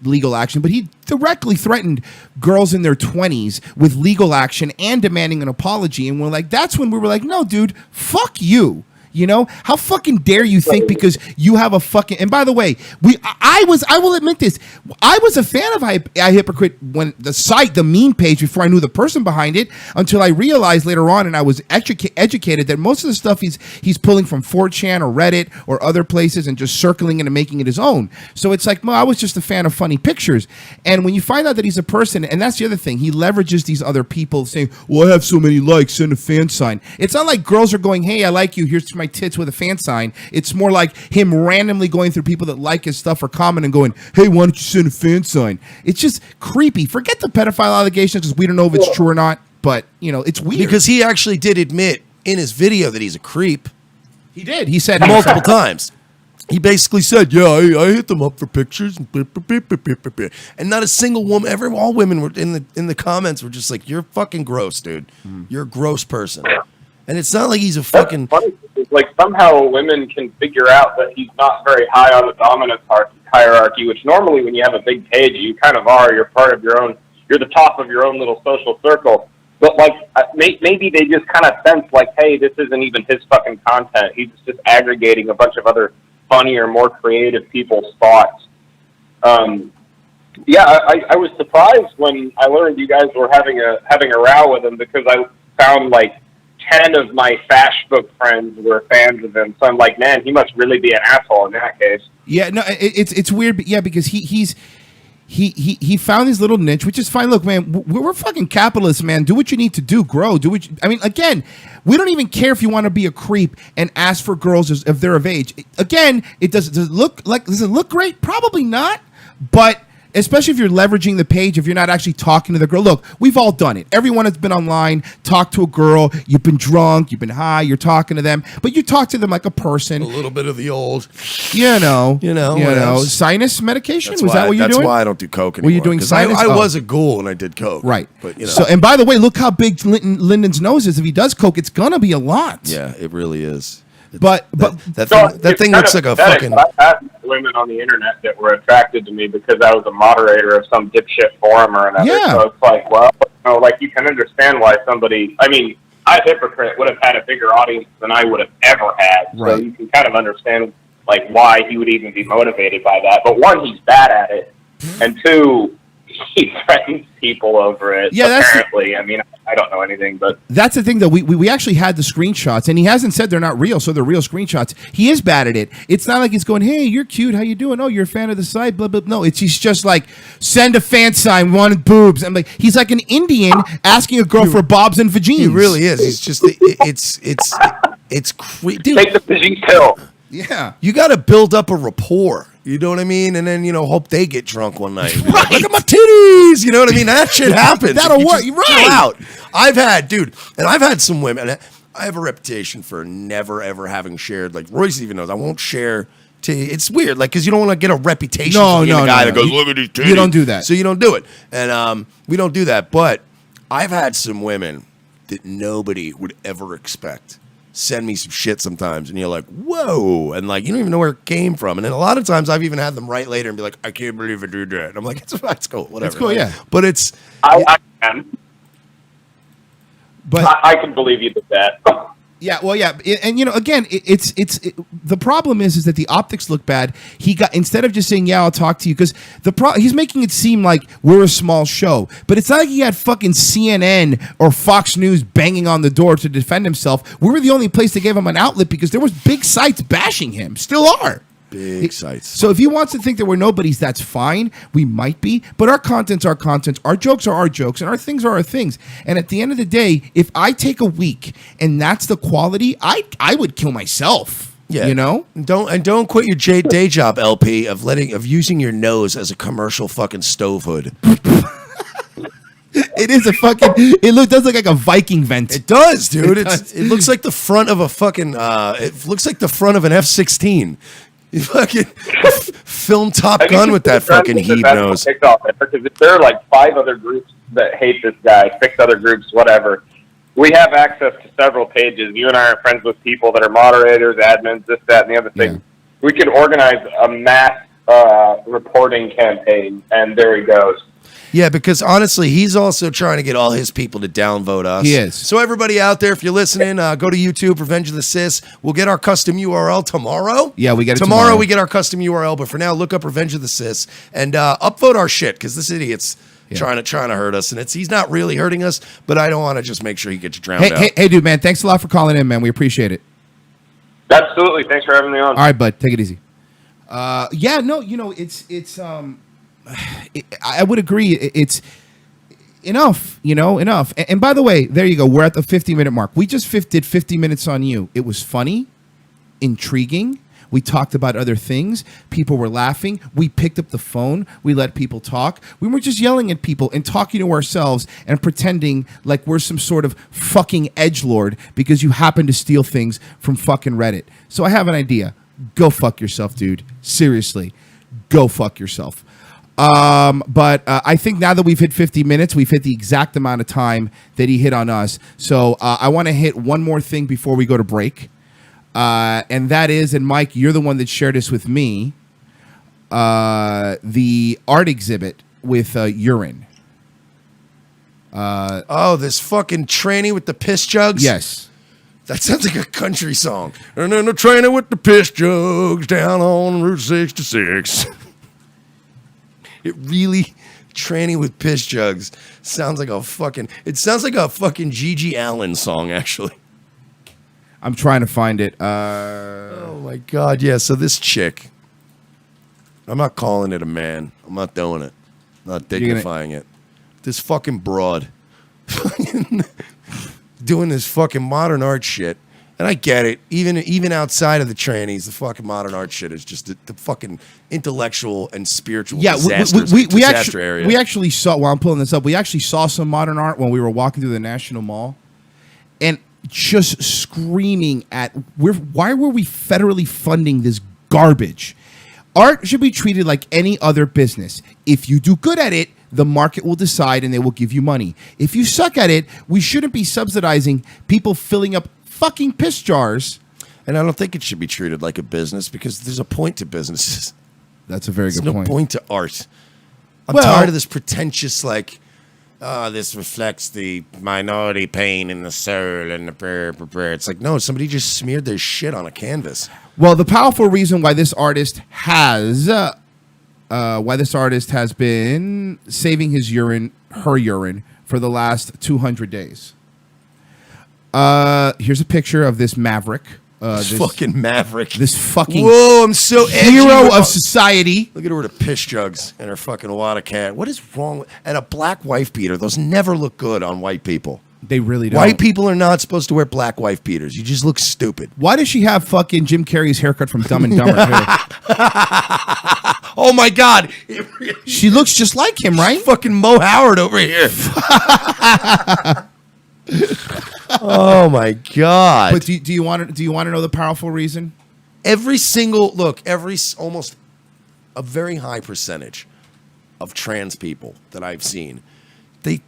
legal action, but he directly threatened girls in their 20s with legal action and demanding an apology. And we're like, that's when we were like, no, dude, fuck you. How fucking dare you think because you have a fucking, and by the way, I will admit this, I was a fan of iHypocrite when the meme page before I knew the person behind it, until I realized later on, and I was educated that most of the stuff he's pulling from 4chan or Reddit or other places and just circling it and making it his own. So it's like, well, I was just a fan of funny pictures. And when you find out that he's a person, and that's the other thing, he leverages these other people saying, well, I have so many likes, send a fan sign. It's not like girls are going, hey, I like you, here's my tits with a fan sign. It's more like him randomly going through people that like his stuff or comment and going, hey, why don't you send a fan sign? It's just creepy. Forget the pedophile allegations because we don't know if it's true or not, but it's weird. Because he actually did admit in his video that he's a creep. He did. He said multiple times. He basically said, yeah, I hit them up for pictures. And not a single woman, all women were in the comments were just like, you're fucking gross, dude. You're a gross person. And it's not like he's a fucking... That's funny. It's like somehow women can figure out that he's not very high on the dominance hierarchy, which normally when you have a big page, you kind of are. You're part of your own... You're the top of your own little social circle. But, maybe they just kind of sense, hey, this isn't even his fucking content. He's just aggregating a bunch of other funnier, more creative people's thoughts. Yeah, I was surprised when I learned you guys were having a row with him because I found, 10 of my Facebook friends were fans of him. So I'm like, man, he must really be an asshole in that case. Yeah, no, it's weird, but yeah, because he found his little niche, which is fine. Look, man, we're fucking capitalists, man. Do what you need to do, grow. Again, we don't even care if you want to be a creep and ask for girls if they're of age. Again, does it look great? Probably not, but especially if you're leveraging the page, if you're not actually talking to the girl. Look, we've all done it. Everyone has been online, talked to a girl, you've been drunk, you've been high, you're talking to them, but you talk to them like a person. A little bit of the old, sinus medication. That what you're doing? That's why I don't do coke anymore. Were you doing sinus? I was a ghoul and I did coke. Right. But So, and by the way, look how big Lyndon's nose is. If he does coke, it's gonna be a lot. Yeah, it really is. But that thing looks like a fucking... I've had women on the internet that were attracted to me because I was a moderator of some dipshit forum or another. Yeah. So it's like, well, you can understand why somebody... I mean, iHypocrite would have had a bigger audience than I would have ever had. Right. So you can kind of understand, why he would even be motivated by that. But one, he's bad at it. And two, he threatens people over it, apparently. I mean, I don't know anything, but... That's the thing, though. We actually had the screenshots, and he hasn't said they're not real, so they're real screenshots. He is bad at it. It's not like he's going, hey, you're cute, how you doing? Oh, you're a fan of the site, blah, blah, blah. No, he's just like, send a fan sign, wanted boobs. I'm like, he's like an Indian asking a girl for bobs and vagines. He really is. He's just... It's creepy. Take the vagine pill. Yeah. You got to build up a rapport. You know what I mean? And then, hope they get drunk one night. Right. Look at my titties. You know what I mean? That shit happens. That'll work. Right. Right. Out. I've had some women. I have a reputation for never, ever having shared. Royce even knows. I won't share. It's weird. Because you don't want to get a reputation for being a guy that goes, look at these titties. You don't do that. So you don't do it. And we don't do that. But I've had some women that nobody would ever expect send me some shit sometimes, and you're like, whoa, and like you don't even know where it came from. And then a lot of times I've even had them write later and be like, I can't believe I did that. And I'm like, it's cool, whatever. It's cool, yeah. But it's I can. But I can believe you did that. yeah, well, yeah, and again, the problem is that the optics look bad. He got, instead of just saying, "Yeah, I'll talk to you," because he's making it seem like we're a small show, but it's not like he had fucking CNN or Fox News banging on the door to defend himself. We were the only place that gave him an outlet because there was big sites bashing him, still are. big sites. So if he wants to think that we're nobodies, that's fine. We might be, but our content's our content. Our jokes are our jokes, and our things are our things. And at the end of the day, if I take a week and that's the quality, I would kill myself. Yeah, you know. Don't quit your day job, LP, of using your nose as a commercial fucking stove hood. It is a fucking. Does look like a Viking vent. It does, dude. It looks like the front of a fucking. It looks like the front of an F-16. You fucking film Top Gun with that fucking heave nose. Because if there are like 5 other groups that hate this guy, 6 other groups, whatever, we have access to several pages. You and I are friends with people that are moderators, admins, this, that, and the other thing. Yeah. We could organize a mass reporting campaign, and there he goes. Yeah, because honestly, he's also trying to get all his people to downvote us. He is. So everybody out there, if you're listening, go to YouTube, Revenge of the Cis. We'll get our custom URL tomorrow. Yeah, we get it tomorrow. tomorrow. We get our custom URL, but for now, look up Revenge of the Cis and upvote our shit because this idiot's trying to hurt us, and he's not really hurting us, but I don't want to just make sure he gets drowned out. Hey, dude, man, thanks a lot for calling in, man. We appreciate it. Absolutely. Thanks for having me on. All right, bud, take it easy. I would agree. It's enough, enough. And by the way, there you go. We're at the 50-minute mark. We just did 50 minutes on you. It was funny, intriguing. We talked about other things. People were laughing. We picked up the phone. We let people talk. We were just yelling at people and talking to ourselves and pretending like we're some sort of fucking edgelord because you happen to steal things from fucking Reddit. So I have an idea. Go fuck yourself, dude. Seriously. Go fuck yourself. But I think now that we've hit 50 minutes, we've hit the exact amount of time that he hit on us. So I want to hit one more thing before we go to break. And that is, and Mike, you're the one that shared this with me, the art exhibit with urine. This fucking tranny with the piss jugs? Yes. That sounds like a country song. And then the tranny with the piss jugs down on Route 66. It really, tranny with piss jugs, sounds like a fucking Gigi Allen song, actually. I'm trying to find it. Oh my God, yeah. So this chick, I'm not calling it a man. I'm not doing it. Not dignifying it. This fucking broad doing this fucking modern art shit. And I get it. Even outside of the trannies, the fucking modern art shit is just the fucking intellectual and spiritual disaster area. We actually saw, while I'm pulling this up, we actually saw some modern art when we were walking through the National Mall. And just screaming at, why were we federally funding this garbage? Art should be treated like any other business. If you do good at it, the market will decide and they will give you money. If you suck at it, we shouldn't be subsidizing people filling up fucking piss jars. And I don't think it should be treated like a business because there's a point to businesses. That's a very good point. There's no point to art. I'm tired of this pretentious, like, this reflects the minority pain in the soul and the prayer. It's like, no, somebody just smeared their shit on a canvas. Well, the powerful reason why this artist has been saving her urine for the last 200 days. Here's a picture of this maverick. This fucking maverick. This fucking I'm so edgy. Hero of society. Look at her with the piss jugs and her fucking water can. What is wrong with... And a black wife beater. Those never look good on white people. They really don't. White people are not supposed to wear black wife beaters. You just look stupid. Why does she have fucking Jim Carrey's haircut from Dumb and Dumber too? Oh my God. She looks just like him, right? Fucking Mo Howard over here. Oh my God! But do you want to know the powerful reason? Almost a very high percentage of trans people that I've seen, they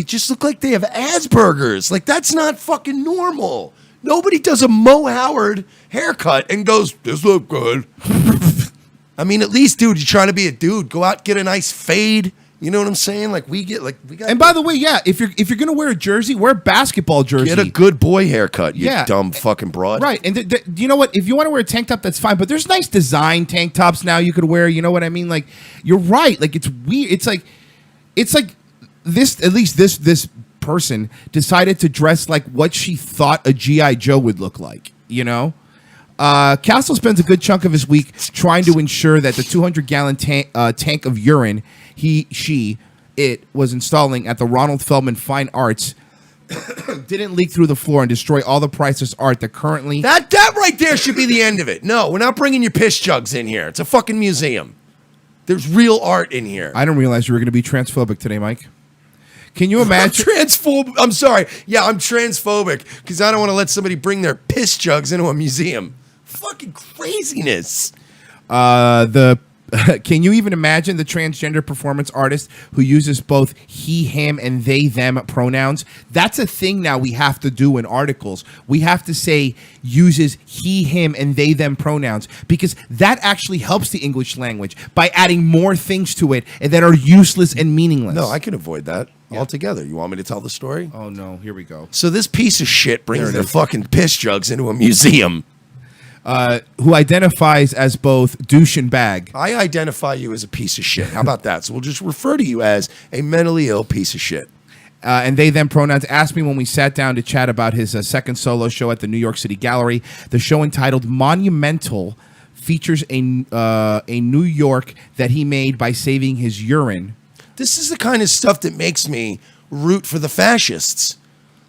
just look like they have Asperger's. Like that's not fucking normal. Nobody does a Mo Howard haircut and goes, "This look good." I mean, at least, dude, you're trying to be a dude. Go out, get a nice fade. You know what I'm saying? Like we got. And by the way, yeah, if you're gonna wear a jersey, wear a basketball jersey. Get a good boy haircut. You dumb fucking broad. Right, and you know what? If you want to wear a tank top, that's fine. But there's nice design tank tops now you could wear. You know what I mean? Like you're right. Like it's weird. It's like this. At least this person decided to dress like what she thought a GI Joe would look like. You know. Castle spends a good chunk of his week trying to ensure that the 200-gallon tank of urine it was installing at the Ronald Feldman Fine Arts didn't leak through the floor and destroy all the priceless art that currently... That right there should be the end of it. No, we're not bringing your piss jugs in here. It's a fucking museum. There's real art in here. I didn't realize you were going to be transphobic today, Mike. Can you imagine? I'm sorry. Yeah, I'm transphobic because I don't want to let somebody bring their piss jugs into a museum. Fucking craziness. Can you even imagine the transgender performance artist who uses both he, him, and they, them pronouns? That's a thing now we have to do in articles. We have to say uses he, him, and they, them pronouns because that actually helps the English language by adding more things to it that are useless and meaningless. No, I can avoid that altogether. You want me to tell the story? Oh, no. Here we go. So this piece of shit brings their fucking piss jugs into a museum. Who identifies as both douche and bag. I identify you as a piece of shit. How about that? So we'll just refer to you as a mentally ill piece of shit. And they them pronouns asked me when we sat down to chat about his second solo show at the New York City Gallery. The show entitled Monumental features a New York that he made by saving his urine. This is the kind of stuff that makes me root for the fascists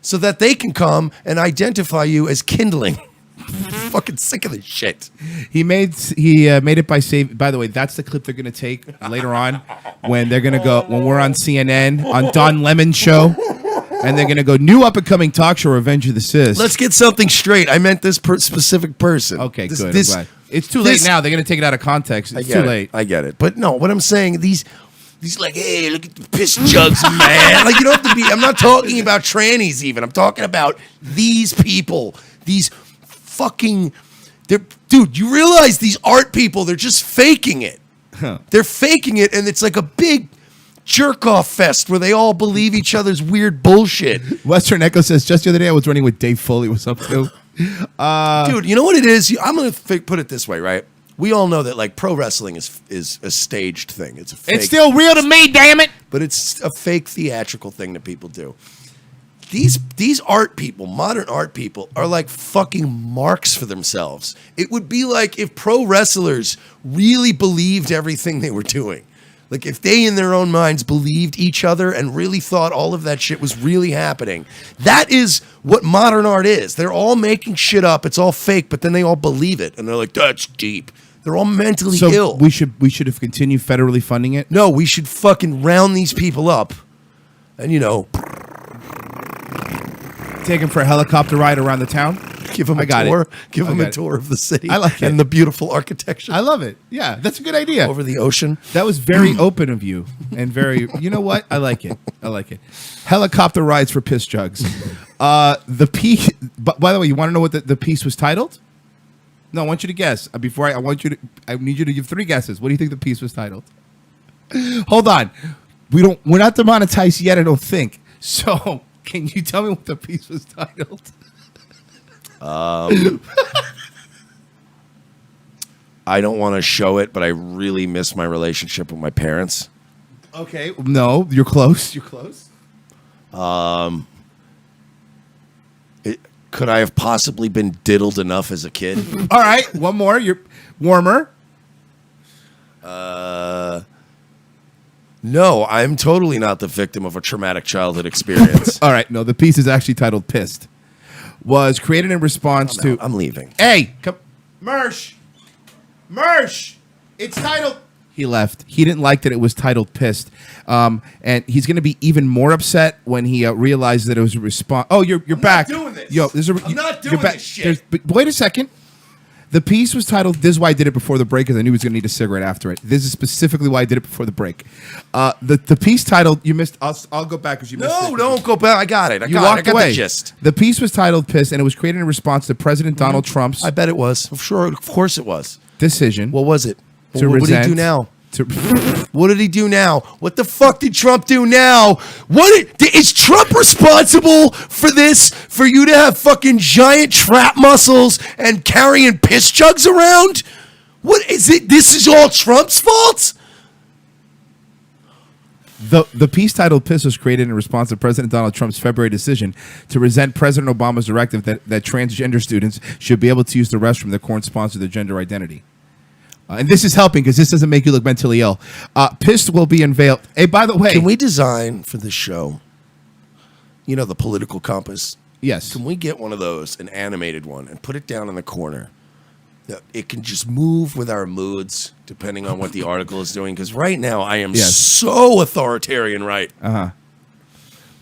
so that they can come and identify you as kindling. I'm fucking sick of this shit. He made it by save. By the way, that's the clip they're gonna take later on when they're gonna go when we're on CNN on Don Lemon's show, and they're gonna go new up and coming talk show Revenge of the Sis. Let's get something straight. I meant this specific person. Okay, good. I'm glad. It's too late now. They're gonna take it out of context. It's too late. I get it. But no, what I'm saying these like, hey, look at the piss jugs, man. Like you don't have to be. I'm not talking about trannies even. I'm talking about these people. These fucking, dude, you realize these art people, they're just faking it. Huh. They're faking it, and it's like a big jerk-off fest where they all believe each other's weird bullshit. Western Echo says, just the other day I was running with Dave Foley. What's up, too? Dude, you know what it is? I'm going to put it this way, right? We all know that like pro wrestling is a staged thing. It's a fake, it's still real to me, damn it. But it's a fake theatrical thing that people do. These art people, modern art people, are like fucking marks for themselves. It would be like if pro wrestlers really believed everything they were doing. Like if they in their own minds believed each other and really thought all of that shit was really happening. That is what modern art is. They're all making shit up. It's all fake, but then they all believe it. And they're like, that's deep. They're all mentally ill. We should have continued federally funding it? No, we should fucking round these people up. And take him for a helicopter ride around the town. Give him a tour. Give him a tour of the city. I like it. And the beautiful architecture. I love it. Yeah, that's a good idea. Over the ocean. That was very open of you and very, you know what? I like it. I like it. Helicopter rides for piss jugs. The piece, by the way, you want to know what the piece was titled? No, I want you to guess. I need you to give 3 guesses. What do you think the piece was titled? Hold on. We're not demonetized yet, I don't think. So, can you tell me what the piece was titled? I don't want to show it, but I really miss my relationship with my parents. Okay. No, you're close. You're close. Could I have possibly been diddled enough as a kid? All right. One more. You're warmer. No, I'm totally not the victim of a traumatic childhood experience. All right. No, the piece is actually titled Pissed. Was created in response to... I'm leaving. Hey, come... Mersh! It's titled... He left. He didn't like that it was titled Pissed. And he's going to be even more upset when he realizes that it was a response... Oh, you're back. I'm not doing this. Yo, I'm not doing this shit. Wait a second. The piece was titled, this is why I did it before the break, because I knew he was going to need a cigarette after it. This is specifically why I did it before the break. The piece titled, you missed, I'll go back because you missed it. No, don't go back. I got it. I You got walked it. I got away. the gist. The piece was titled Piss, and it was created in response to President Donald Trump's I bet it was. I'm sure. Of course it was. decision What was it? to What did he do resent- now? to- What did he do now? What the fuck did Trump do now? Is Trump responsible for this? For you to have fucking giant trap muscles and carrying piss jugs around? What is it? This is all Trump's fault? The piece titled Piss was created in response to President Donald Trump's February decision to resent President Obama's directive that transgender students should be able to use the restroom that corresponds to their gender identity. And this is helping because this doesn't make you look mentally ill. Piss will be unveiled. Hey, by the way. Can we design for this show, the political compass? Yes. Can we get one of those, an animated one, and put it down in the corner? It can just move with our moods depending on what the article is doing. Because right now I am Yes. so authoritarian, right?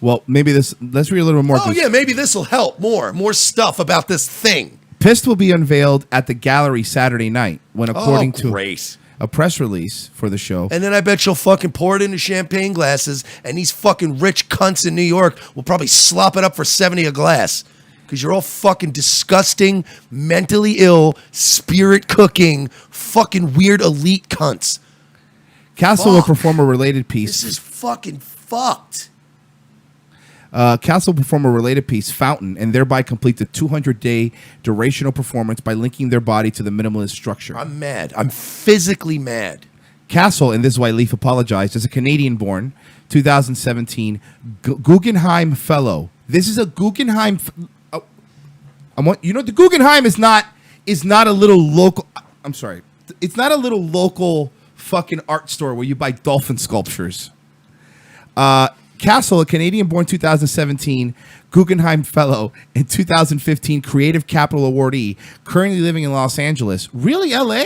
Well, maybe let's read a little bit more. Oh yeah, maybe this will help more stuff about this thing. Pissed will be unveiled at the gallery Saturday night when, according to great. a press release for the show. And then I bet you'll fucking pour it into champagne glasses, and these fucking rich cunts in New York will probably slop it up for 70 a glass. Because you're all fucking disgusting, mentally ill, spirit cooking, fucking weird elite cunts. Castle will Fuck. perform a related piece. This is fucking fucked. Castle will perform a related piece, Fountain, and thereby complete the 200-day durational performance by linking their body to the minimalist structure. I'm mad. I'm physically mad. Castle, and this is why Leaf apologized, is a Canadian-born, 2017 Guggenheim Fellow. This is a Guggenheim. The Guggenheim is not a little local. I'm sorry, it's not a little local fucking art store where you buy dolphin sculptures. Castle, a Canadian-born 2017 Guggenheim Fellow and 2015 Creative Capital Awardee, currently living in Los Angeles. Really, LA?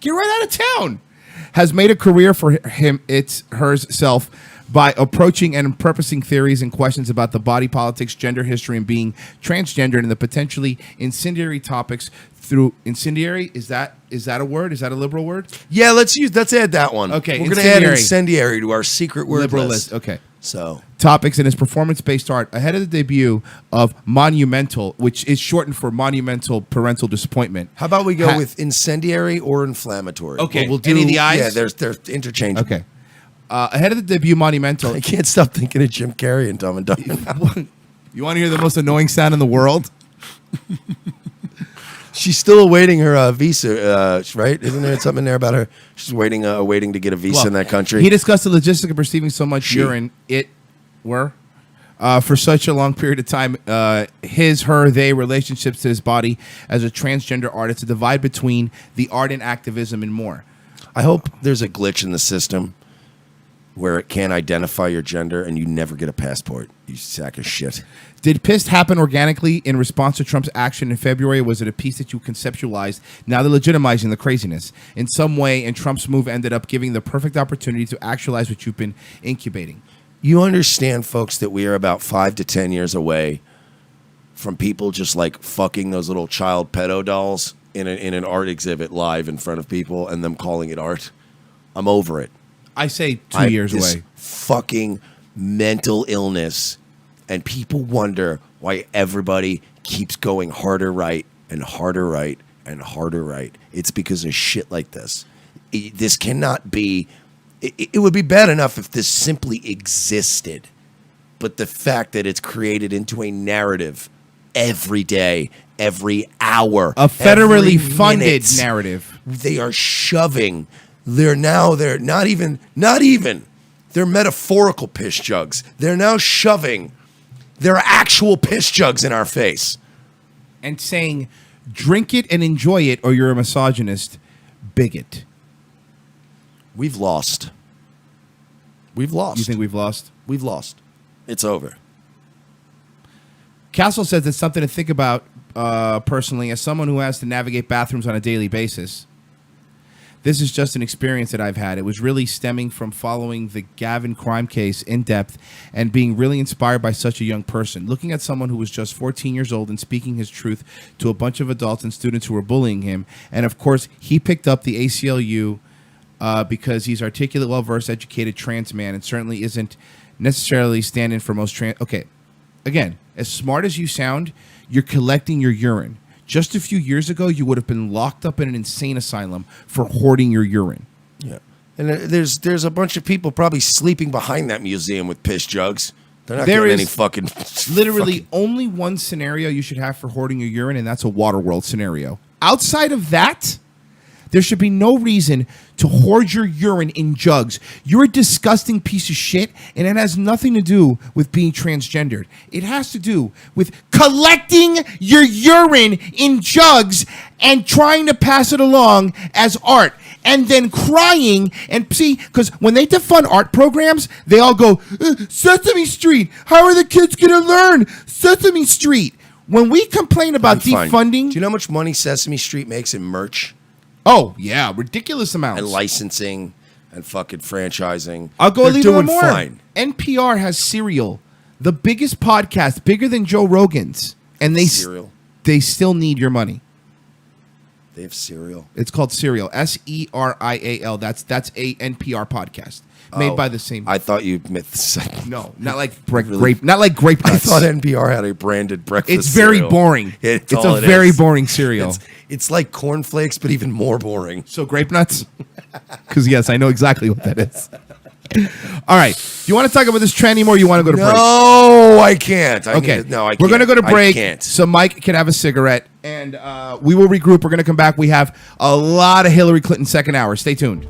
Get right out of town. Has made a career for herself by approaching and purposing theories and questions about the body politics, gender history, and being transgender, and the potentially incendiary topics through incendiary. Is that a word? Is that a liberal word? Yeah, let's add that one. Okay, we're gonna add incendiary. incendiary to our secret word Liberal list. list. Okay. So Topics in his performance-based art ahead of the debut of Monumental, which is shortened for Monumental Parental Disappointment. how about we go with incendiary or inflammatory? Okay, we'll do. any of the eyes? Yeah, they're interchangeable. Okay. Ahead of the debut Monumental. I can't stop thinking of Jim Carrey and Dumb and Dumber. You want to hear the most annoying sound in the world? She's still awaiting her visa, right? Isn't there something there about her? She's waiting to get a visa in that country. He discussed the logistics of receiving so much urine for such a long period of time. His, her, they relationships to his body as a transgender artist, a divide between the art and activism and more. I hope there's a glitch in the system where it can't identify your gender and you never get a passport, you sack of shit. Did Pissed happen organically in response to Trump's action in February? Was it a piece that you conceptualized, now they're legitimizing the craziness in some way, and Trump's move ended up giving the perfect opportunity to actualize what you've been incubating? You understand, folks, that we are about 5 to 10 years away from people just like fucking those little child pedo dolls in an art exhibit live in front of people and them calling it art? I'm over it. I say 2 years this away. Fucking mental illness, and people wonder why everybody keeps going harder right and harder right and harder right. It's because of shit like this. This cannot be. It would be bad enough if this simply existed, but the fact that it's created into a narrative every day, every hour, A federally every funded minute, narrative. they are shoving. They're not even, they're metaphorical piss jugs. They're now shoving their actual piss jugs in our face. And saying, drink it and enjoy it, or you're a misogynist bigot. We've lost. We've lost. You think we've lost? We've lost. It's over. Castle says it's something to think about personally as someone who has to navigate bathrooms on a daily basis. This is just an experience that I've had. It was really stemming from following the Gavin crime case in depth and being really inspired by such a young person. Looking at someone who was just 14 years old and speaking his truth to a bunch of adults and students who were bullying him. And of course, he picked up the ACLU because he's articulate, well-versed, educated trans man and certainly isn't necessarily standing for most trans. Okay, again, as smart as you sound, you're collecting your urine. Just a few years ago, you would have been locked up in an insane asylum for hoarding your urine. Yeah. And there's a bunch of people probably sleeping behind that museum with piss jugs. They're not getting any fucking... Literally only one scenario you should have for hoarding your urine, and that's a Waterworld scenario. Outside of that, there should be no reason to hoard your urine in jugs. You're a disgusting piece of shit, and it has nothing to do with being transgendered. It has to do with collecting your urine in jugs and trying to pass it along as art. And then crying and see, because when they defund art programs, they all go, Sesame Street, how are the kids going to learn? Sesame Street. When we complain about defunding... Do you know how much money Sesame Street makes in merch? Oh, yeah, ridiculous amounts. And licensing and fucking franchising. I'll go a little more. Fine. NPR has Serial, the biggest podcast, bigger than Joe Rogan's. And they still need your money. They have Serial. It's called Serial. Serial. That's a NPR podcast made by the same. I thought you meant the second. No, not like grape. Not like grape nuts. I thought NPR had a branded breakfast. It's very boring. It's a very boring cereal. It's like cornflakes, but even more boring. So grape nuts? Because yes, I know exactly what that is. All right. Do you want to talk about this trend anymore? Or you want to go to break? No, I can't. Okay. I can't. We're going to go to break. I can't. So Mike can have a cigarette, and we will regroup. We're going to come back. We have a lot of Hillary Clinton second hour. Stay tuned.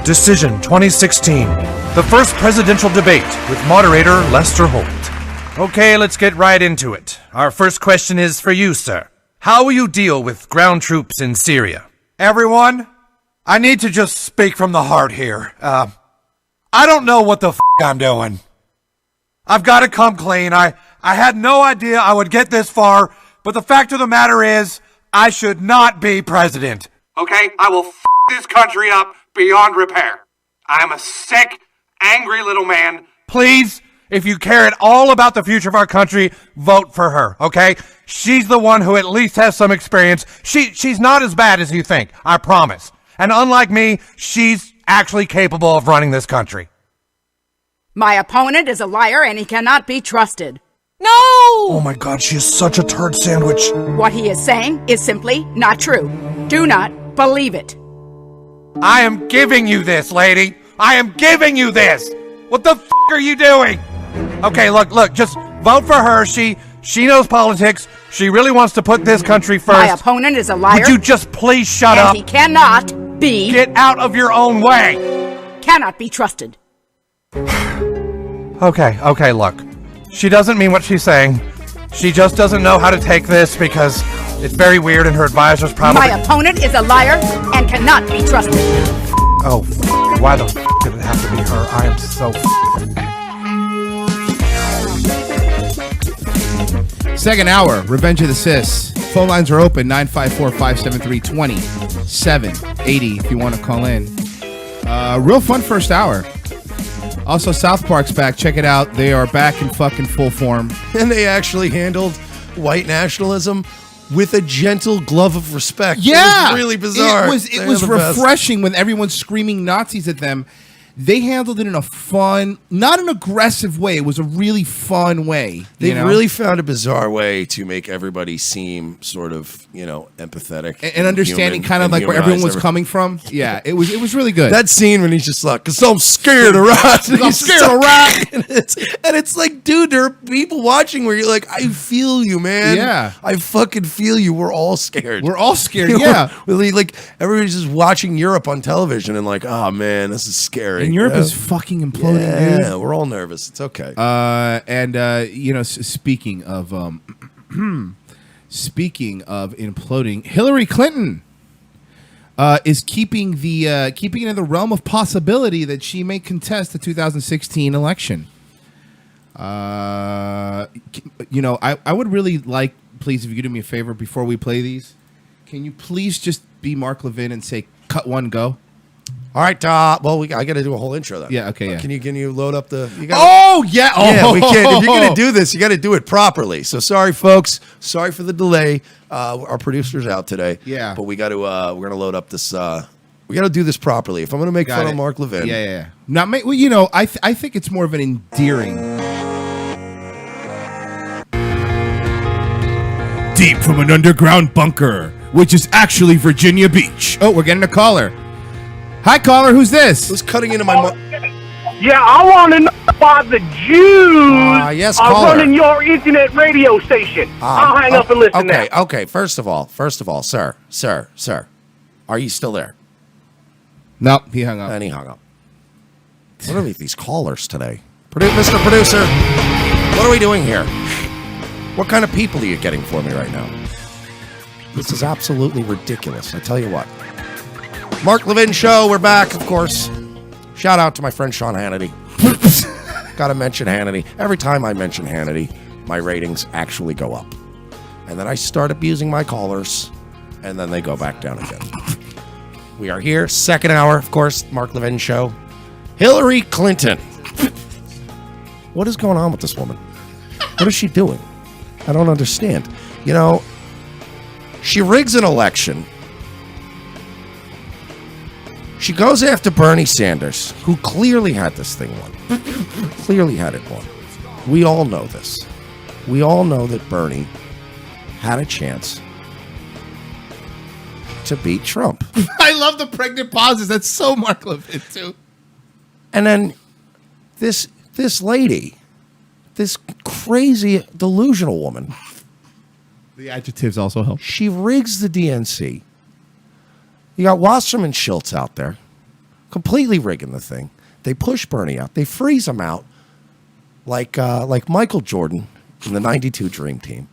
Decision 2016. The first presidential debate with moderator Lester Holt. Okay, let's get right into it. Our first question is for you, sir. How will you deal with ground troops in Syria? Everyone, I need to just speak from the heart here. I don't know what the f*** I'm doing. I've got to come clean. I had no idea I would get this far, but the fact of the matter is, I should not be president. Okay? I will f*** this country up beyond repair. I am a sick, angry little man. Please, if you care at all about the future of our country, vote for her, okay? She's the one who at least has some experience. She's not as bad as you think, I promise. And unlike me, she's actually capable of running this country. My opponent is a liar and he cannot be trusted. No! Oh my God, she is such a turd sandwich. What he is saying is simply not true. Do not believe it. I am giving you this, lady. I am giving you this. What the f*** are you doing? Okay, look, just vote for her. She knows politics. She really wants to put this country first. My opponent is a liar. Would you just please shut up? And he cannot be... Get out of your own way. Cannot be trusted. Okay, look. She doesn't mean what she's saying. She just doesn't know how to take this because it's very weird and her advisor's probably... My opponent is a liar and cannot be trusted. Oh, why the f*** did it have to be her? I am so Second hour, Revenge of the Sis. Phone lines are open, 954-573-2780 if you want to call in. Real fun first hour. Also, South Park's back. Check it out. They are back in fucking full form. And they actually handled white nationalism with a gentle glove of respect. Yeah. It was really bizarre. It was refreshing when everyone's screaming Nazis at them. They handled it in a fun, not an aggressive way. It was a really fun way. They really found a bizarre way to make everybody seem sort of, empathetic and understanding kind of like where everyone was coming from. Yeah, it was really good. That scene when he's just like, "'Cause I'm scared of rats." I'm scared of rats. And it's like, dude, there are people watching where you're like, I feel you, man. Yeah. I fucking feel you. We're all scared. We're all scared, yeah. Really, like, everybody's just watching Europe on television and like, oh, man, this is scary. And Europe is fucking imploding, dude. Yeah, we're all nervous. It's okay. Speaking of imploding, Hillary Clinton is keeping it in the realm of possibility that she may contest the 2016 election. I would really like, please, if you could do me a favor before we play these, can you please just be Mark Levin and say cut one, go? All right, I got to do a whole intro then. Yeah, okay, yeah. Can you load up the? Yeah, yeah, we can. If you're gonna do this, you got to do it properly. So sorry, folks. Sorry for the delay. Our producer's out today. Yeah, but we got to. We're gonna load up this. We got to do this properly. If I'm gonna make fun of Mark Levin, yeah. Not I think it's more of an endearing. Deep from an underground bunker, which is actually Virginia Beach. Oh, we're getting a caller. Hi, caller. Who's this? Who's cutting into my? Yeah, I want to know why the Jews yes, are caller. running your internet radio station. I'll hang up and listen now. Okay. First of all, sir, are you still there? Nope, he hung up. And he hung up. What are these callers today? Mr. Producer, what are we doing here? What kind of people are you getting for me right now? This is absolutely ridiculous. I tell you what. Mark Levin Show, we're back, of course. Shout out to my friend Sean Hannity. Gotta mention Hannity. Every time I mention Hannity, my ratings actually go up. And then I start abusing my callers, and then they go back down again. We are here, second hour, of course, Mark Levin Show. Hillary Clinton. What is going on with this woman? What is she doing? I don't understand. She rigs an election. She goes after Bernie Sanders, who clearly had this thing won. Clearly had it won. We all know this. We all know that Bernie had a chance to beat Trump. I love the pregnant pauses. That's so Mark Levin, too. And then this lady, this crazy, delusional woman. The adjectives also help. She rigs the DNC. You got Wasserman Schultz out there completely rigging the thing. They push Bernie out. They freeze him out like Michael Jordan in the 92 Dream Team.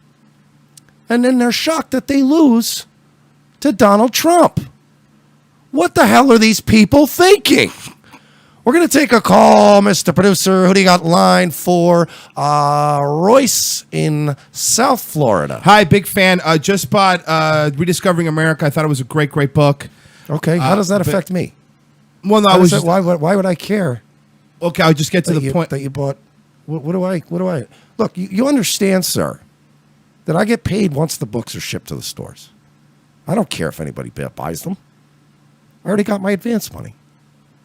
And then they're shocked that they lose to Donald Trump. What the hell are these people thinking? We're going to take a call, Mr. Producer. Who do you got line for? Royce in South Florida. Hi, big fan. Just bought Rediscovering America. I thought it was a great, great book. Okay, how does that affect me? Well, no, why would I care? Okay, I'll just get to the point that you bought. What do I? Look, you understand, sir, that I get paid once the books are shipped to the stores. I don't care if anybody buys them. I already got my advance money.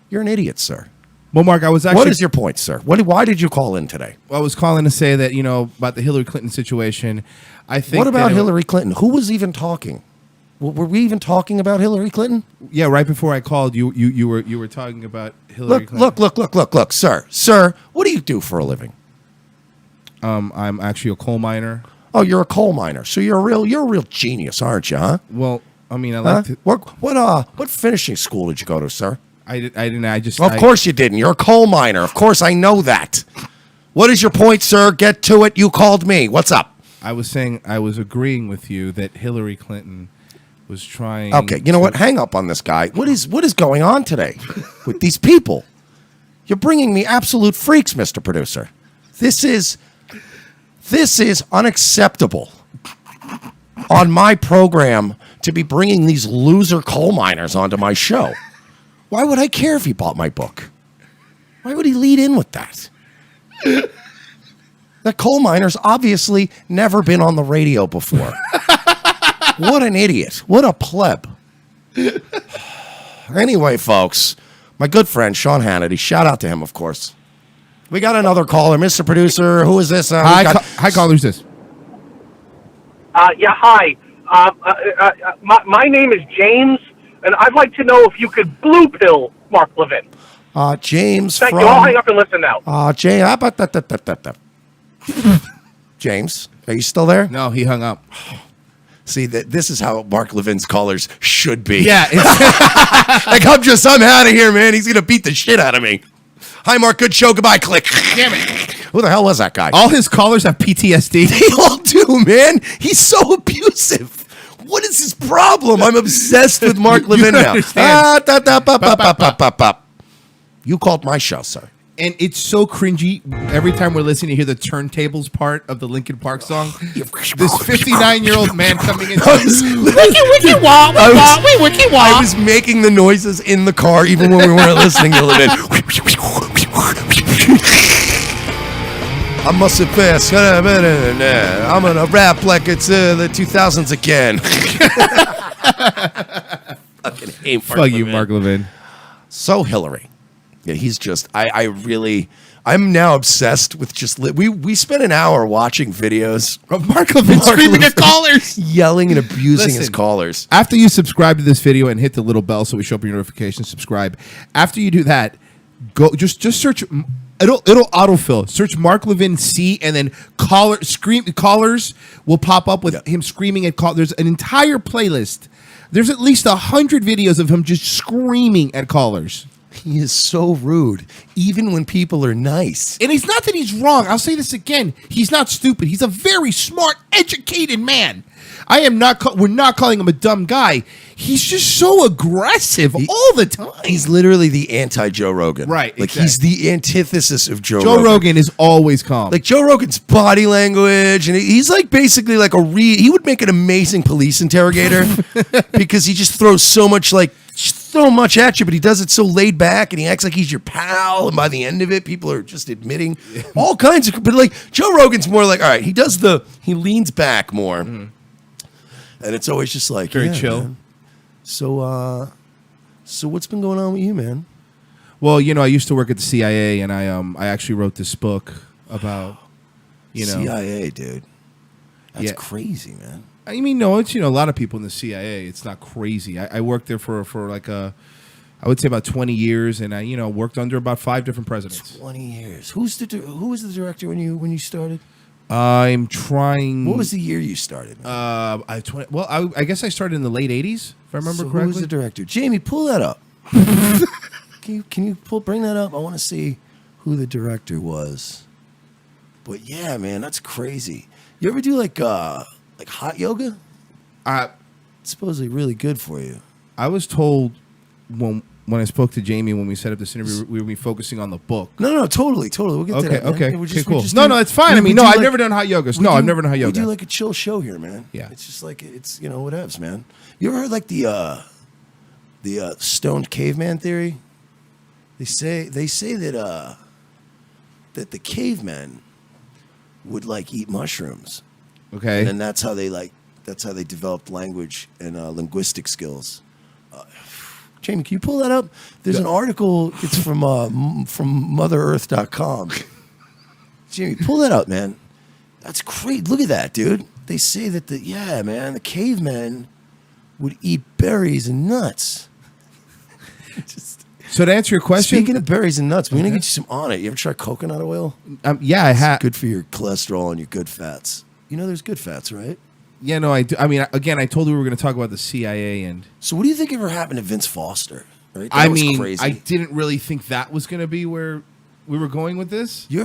You're an idiot, sir. Well, Mark, I was actually... What is your point, sir? Why did you call in today? Well, I was calling to say that, about the Hillary Clinton situation. I think. What about Hillary Clinton? Who was even talking? Were we even talking about Hillary Clinton? Yeah, right before I called, you were talking about Hillary Clinton. Look, sir. What do you do for a living? I'm actually a coal miner. Oh, you're a coal miner. So you're a real genius, aren't you? Huh? Well, I mean, I like to. What finishing school did you go to, sir? I didn't. Of course you didn't. You're a coal miner. Of course I know that. What is your point, sir? Get to it. You called me. What's up? I was saying I was agreeing with you that Hillary Clinton was trying. Okay, you know what? Hang up on this guy. What is going on today with these people? You're bringing me absolute freaks, Mr. Producer. This is unacceptable on my program to be bringing these loser coal miners onto my show. Why would I care if he bought my book? Why would he lead in with that? The coal miner's obviously never been on the radio before. What an idiot. What a pleb. Anyway, folks, my good friend Sean Hannity, shout out to him, of course. We got another caller, Mr. Producer. Who is this? Hi, caller. Who's this? Yeah, hi. My name is James, and I'd like to know if you could blue pill Mark Levin. James Thank you. I'll hang up and listen now. James, are you still there? No, he hung up. See, this is how Mark Levin's callers should be. Yeah. Like, I'm out of here, man. He's going to beat the shit out of me. Hi, Mark. Good show. Goodbye. Click. Damn it. Who the hell was that guy? All his callers have PTSD. They all do, man. He's so abusive. What is his problem? I'm obsessed with Mark Levin now. You called my show, sir. And it's so cringy. Every time we're listening to hear the turntables part of the Linkin Park song, this 59-year-old man coming in. I was making the noises in the car even when we weren't listening to Levin. I must confess, I'm gonna rap like it's the 2000s again. Fucking hate Mark Fuck you, Mark Levin. So Hillary. Yeah, he's just, I'm now obsessed with just, we spent an hour watching videos of Mark Levin screaming at callers. Yelling and abusing his callers. After you subscribe to this video and hit the little bell so we show up your notifications, subscribe. After you do that, go just search, it'll autofill. Search Mark Levin C and then callers will pop up with him screaming at callers. There's an entire playlist. There's at least 100 videos of him just screaming at callers. He is so rude, even when people are nice. And it's not that he's wrong. I'll say this again. He's not stupid. He's a very smart, educated man. We're not calling him a dumb guy. He's just so aggressive all the time. He's literally the anti-Joe Rogan. Right. Like, he's the antithesis of Joe Rogan. Joe Rogan is always calm. Like, Joe Rogan's body language, and he's like basically like he would make an amazing police interrogator because he just throws so much at you, but he does it so laid back and he acts like he's your pal, and by the end of it people are just admitting all kinds of, but like Joe Rogan's more like, all right, he leans back more, and it's always just like very chill, man. So what's been going on with you, man? Well, I used to work at the CIA, and I actually wrote this book about CIA, dude. That's crazy, man. I mean, no, it's, a lot of people in the CIA. It's not crazy. I worked there for like I would say about 20 years, and I, worked under about 5 different presidents. 20 years. Who was the director when you started? I'm trying. What was the year you started? I guess I started in the late 80s, if I remember correctly. Who was the director? Jamie, pull that up. Can you bring that up? I want to see who the director was. But yeah, man, that's crazy. You ever do like hot yoga? It's supposedly really good for you. I was told when I spoke to Jamie when we set up this interview, we would be focusing on the book. No, totally. We'll get to that. Man. Okay, We're cool. no, it's fine. I mean, no, I've never done hot yoga. No, I've never done hot yoga. We do like a chill show here, man. Yeah. It's just like, it's, whatevs, man. You ever heard like the stoned caveman theory? They say that the cavemen would like eat mushrooms. Okay. And then that's how they developed language and linguistic skills. Jamie, can you pull that up? There's an article. It's from MotherEarth.com. Jamie, pull that up, man. That's great. Look at that, dude. They say that the cavemen would eat berries and nuts. So to answer your question, Speaking of berries and nuts, we're gonna get you some on it. You ever try coconut oil? Yeah, I have. Good for your cholesterol and your good fats. There's good fats, right? Yeah, no, I do. I mean, again, I told you we were going to talk about the CIA and. So what do you think ever happened to Vince Foster? Right? I was mean, crazy. I didn't really think that was going to be where we were going with this. You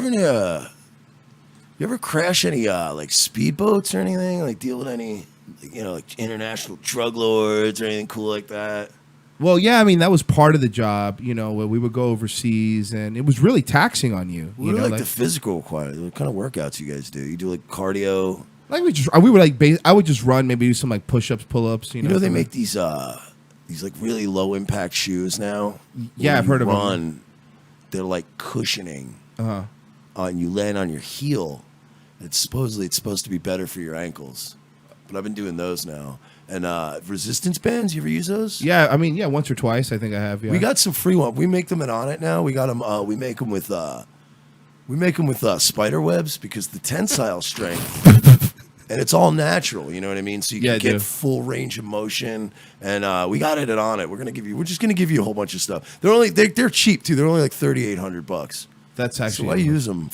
ever crash any like speedboats or anything? Like deal with any like international drug lords or anything cool like that? Well, yeah, I mean that was part of the job, where we would go overseas, and it was really taxing on you. What are like the physical requirements? What kind of workouts you guys do? You do like cardio? Like we would I would just run, maybe do some like push-ups, pull-ups. They make these like really low impact shoes now. Yeah, I've heard of them. They're like cushioning. And you land on your heel. It's supposed to be better for your ankles, but I've been doing those now. And resistance bands, you ever use those? Yeah, I mean, yeah, once or twice I think I have. Yeah, we got some free ones. We make them at Onnit now. We got them. We make them with spider webs because the tensile strength. And it's all natural, you know what I mean? So you can get full range of motion. And we got it at Onnit. We're just gonna give you a whole bunch of stuff. They're cheap too. They're only like $3,800. That's actually. So I use them.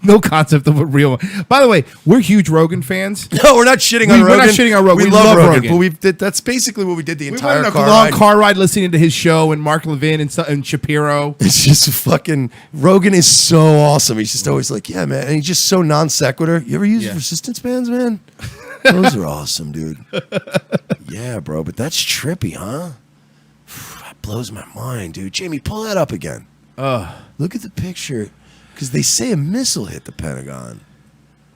No concept of a real one. By the way, we're huge Rogan fans. No, we're not shitting on Rogan. We're not shitting on Rogan. We love Rogan. But that's basically what we did the entire went car on a long ride. car ride listening to his show and Mark Levin and Shapiro. It's just fucking Rogan is so awesome. He's just always like, yeah, man. And he's just so non sequitur. You ever use resistance bands, man? Those are awesome, dude. Yeah, bro. But that's trippy, huh? That blows my mind, dude. Jamie, pull that up again. Look at the picture. Because they say a missile hit the Pentagon.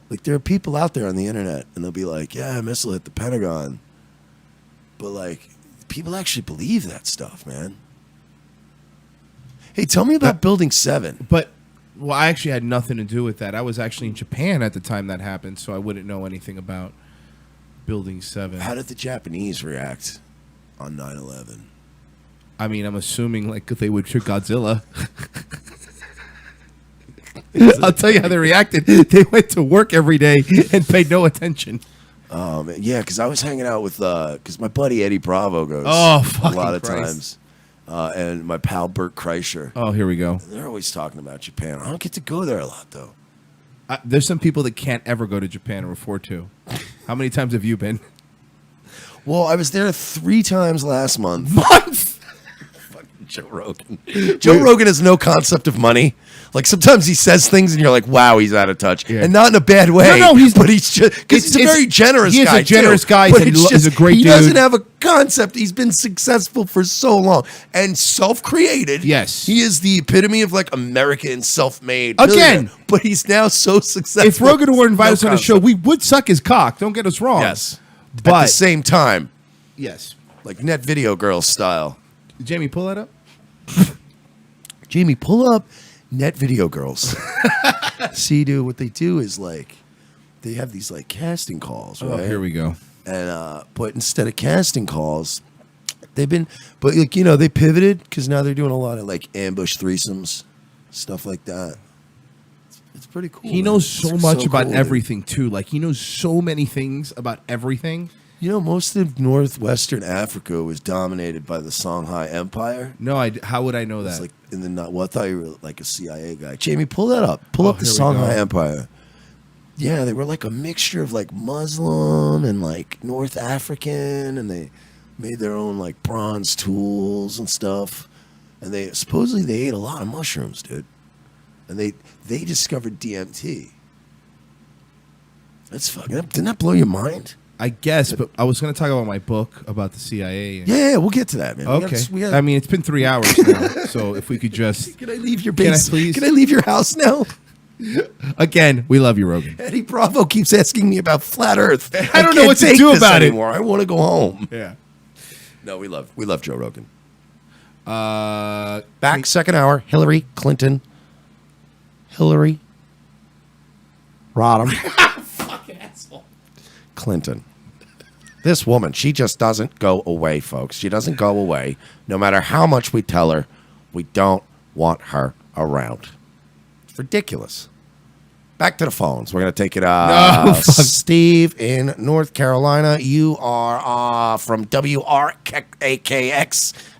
Like, there are people out there on the internet, and they'll be like, yeah, a missile hit the Pentagon. But, like, people actually believe that stuff, man. Hey, tell me about Building 7. Well, I actually had nothing to do with that. I was actually in Japan at the time that happened, so I wouldn't know anything about Building 7. How did the Japanese react on 9/11? I mean, I'm assuming, like, they would shoot Godzilla. I'll tell you how they reacted. They went to work every day and paid no attention. Yeah, because I was hanging out with because my buddy Eddie Bravo goes a lot of times, and my pal Bert Kreischer. Oh, here we go. They're always talking about Japan. I don't get to go there a lot though. There's some people that can't ever go to Japan or afford to. How many times have you been? Well, I was there 3 times last month. Fucking Joe Rogan. Joe Rogan has no concept of money. Like sometimes he says things and you're like, "Wow, he's out of touch," and not in a bad way. No, he's just because he's a very generous guy. He's a generous guy. But He's a great dude. He doesn't have a concept. He's been successful for so long and self-created. Yes, he is the epitome of like American self-made. Again, but he's now so successful. If Rogan were invited us on a show, we would suck his cock. Don't get us wrong. Yes, but at the same time, yes, like Net Video Girl style. Jamie, pull that up. Jamie, pull up Net Video Girls. See, dude, what they do is like they have these like casting calls, right? Oh, here we go. And but instead of casting calls, they pivoted because now they're doing a lot of like ambush threesomes, stuff like that. It's pretty cool. He knows so much about everything too. Like he knows so many things about everything. Most of northwestern Africa was dominated by the Songhai Empire. No, how would I know that? It's like I thought you were like a CIA guy. Jamie, pull that up. Pull up the Songhai Empire. Yeah, they were like a mixture of like Muslim and like North African, and they made their own like bronze tools and stuff. and they supposedly they ate a lot of mushrooms, dude. And they discovered DMT. That's fucking. Didn't that blow your mind? I guess, but I was going to talk about my book about the CIA. Yeah, we'll get to that, man. Okay. I mean, it's been 3 hours now, so if we could just... Can I leave your Can I base? please? Can I leave your house now? Again, we love you, Rogan. Eddie Bravo keeps asking me about flat Earth. I don't know can't what to take do this about it. anymore. I want to go home. Yeah. No, we love Joe Rogan. Back Back second hour. Hillary Clinton. Hillary Rodham. Fucking asshole. Clinton. This woman, she just doesn't go away, folks. She doesn't go away. No matter how much we tell her, we don't want her around. It's ridiculous. Back to the phones. We're going to take it. Steve in North Carolina. You are from WRKX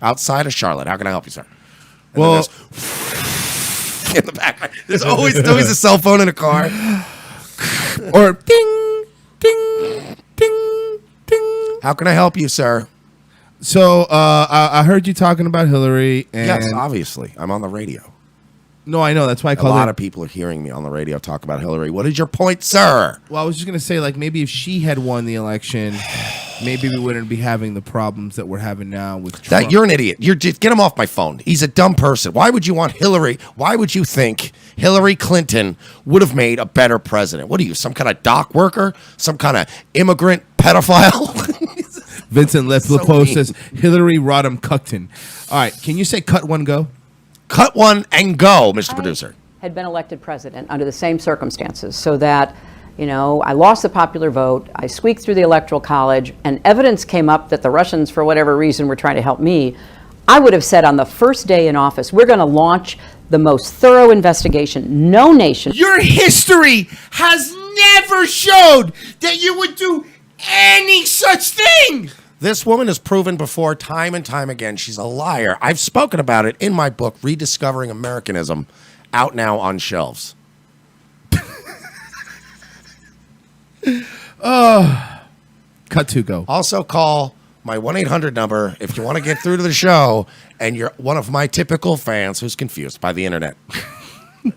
outside of Charlotte. How can I help you, sir? And Well, in the back. There's always a cell phone in a car. or ding, ding, ding, ding. How can I help you, sir? So I heard you talking about Hillary. And Yes, obviously. I'm on the radio. No, I know. That's why I A called lot it. of people are hearing me on the radio talk about Hillary. What is your point, sir? Well, I was just going to say, like, maybe if she had won the election, maybe we wouldn't be having the problems that we're having now with Trump. That you're an idiot. You're just get him off my phone. He's a dumb person. Why would you want Hillary? Why would you think Hillary Clinton would have made a better president? What are you, some kind of dock worker? Some kind of immigrant pedophile? Vincent So LePost mean. says Hillary Rodham Cuckton. All right, can you say cut one go? Cut one and go, Mr. Producer. Had been elected president under the same circumstances, so that, I lost the popular vote, I squeaked through the Electoral College, and evidence came up that the Russians, for whatever reason, were trying to help me. I would have said on the first day in office, we're going to launch the most thorough investigation. No nation. Your history has never showed that you would do any such thing. This woman has proven before time and time again she's a liar. I've spoken about it in my book, Rediscovering Americanism, out now on shelves. Cut to go. Also call my 1-800 number if you want to get through to the show and you're one of my typical fans who's confused by the internet.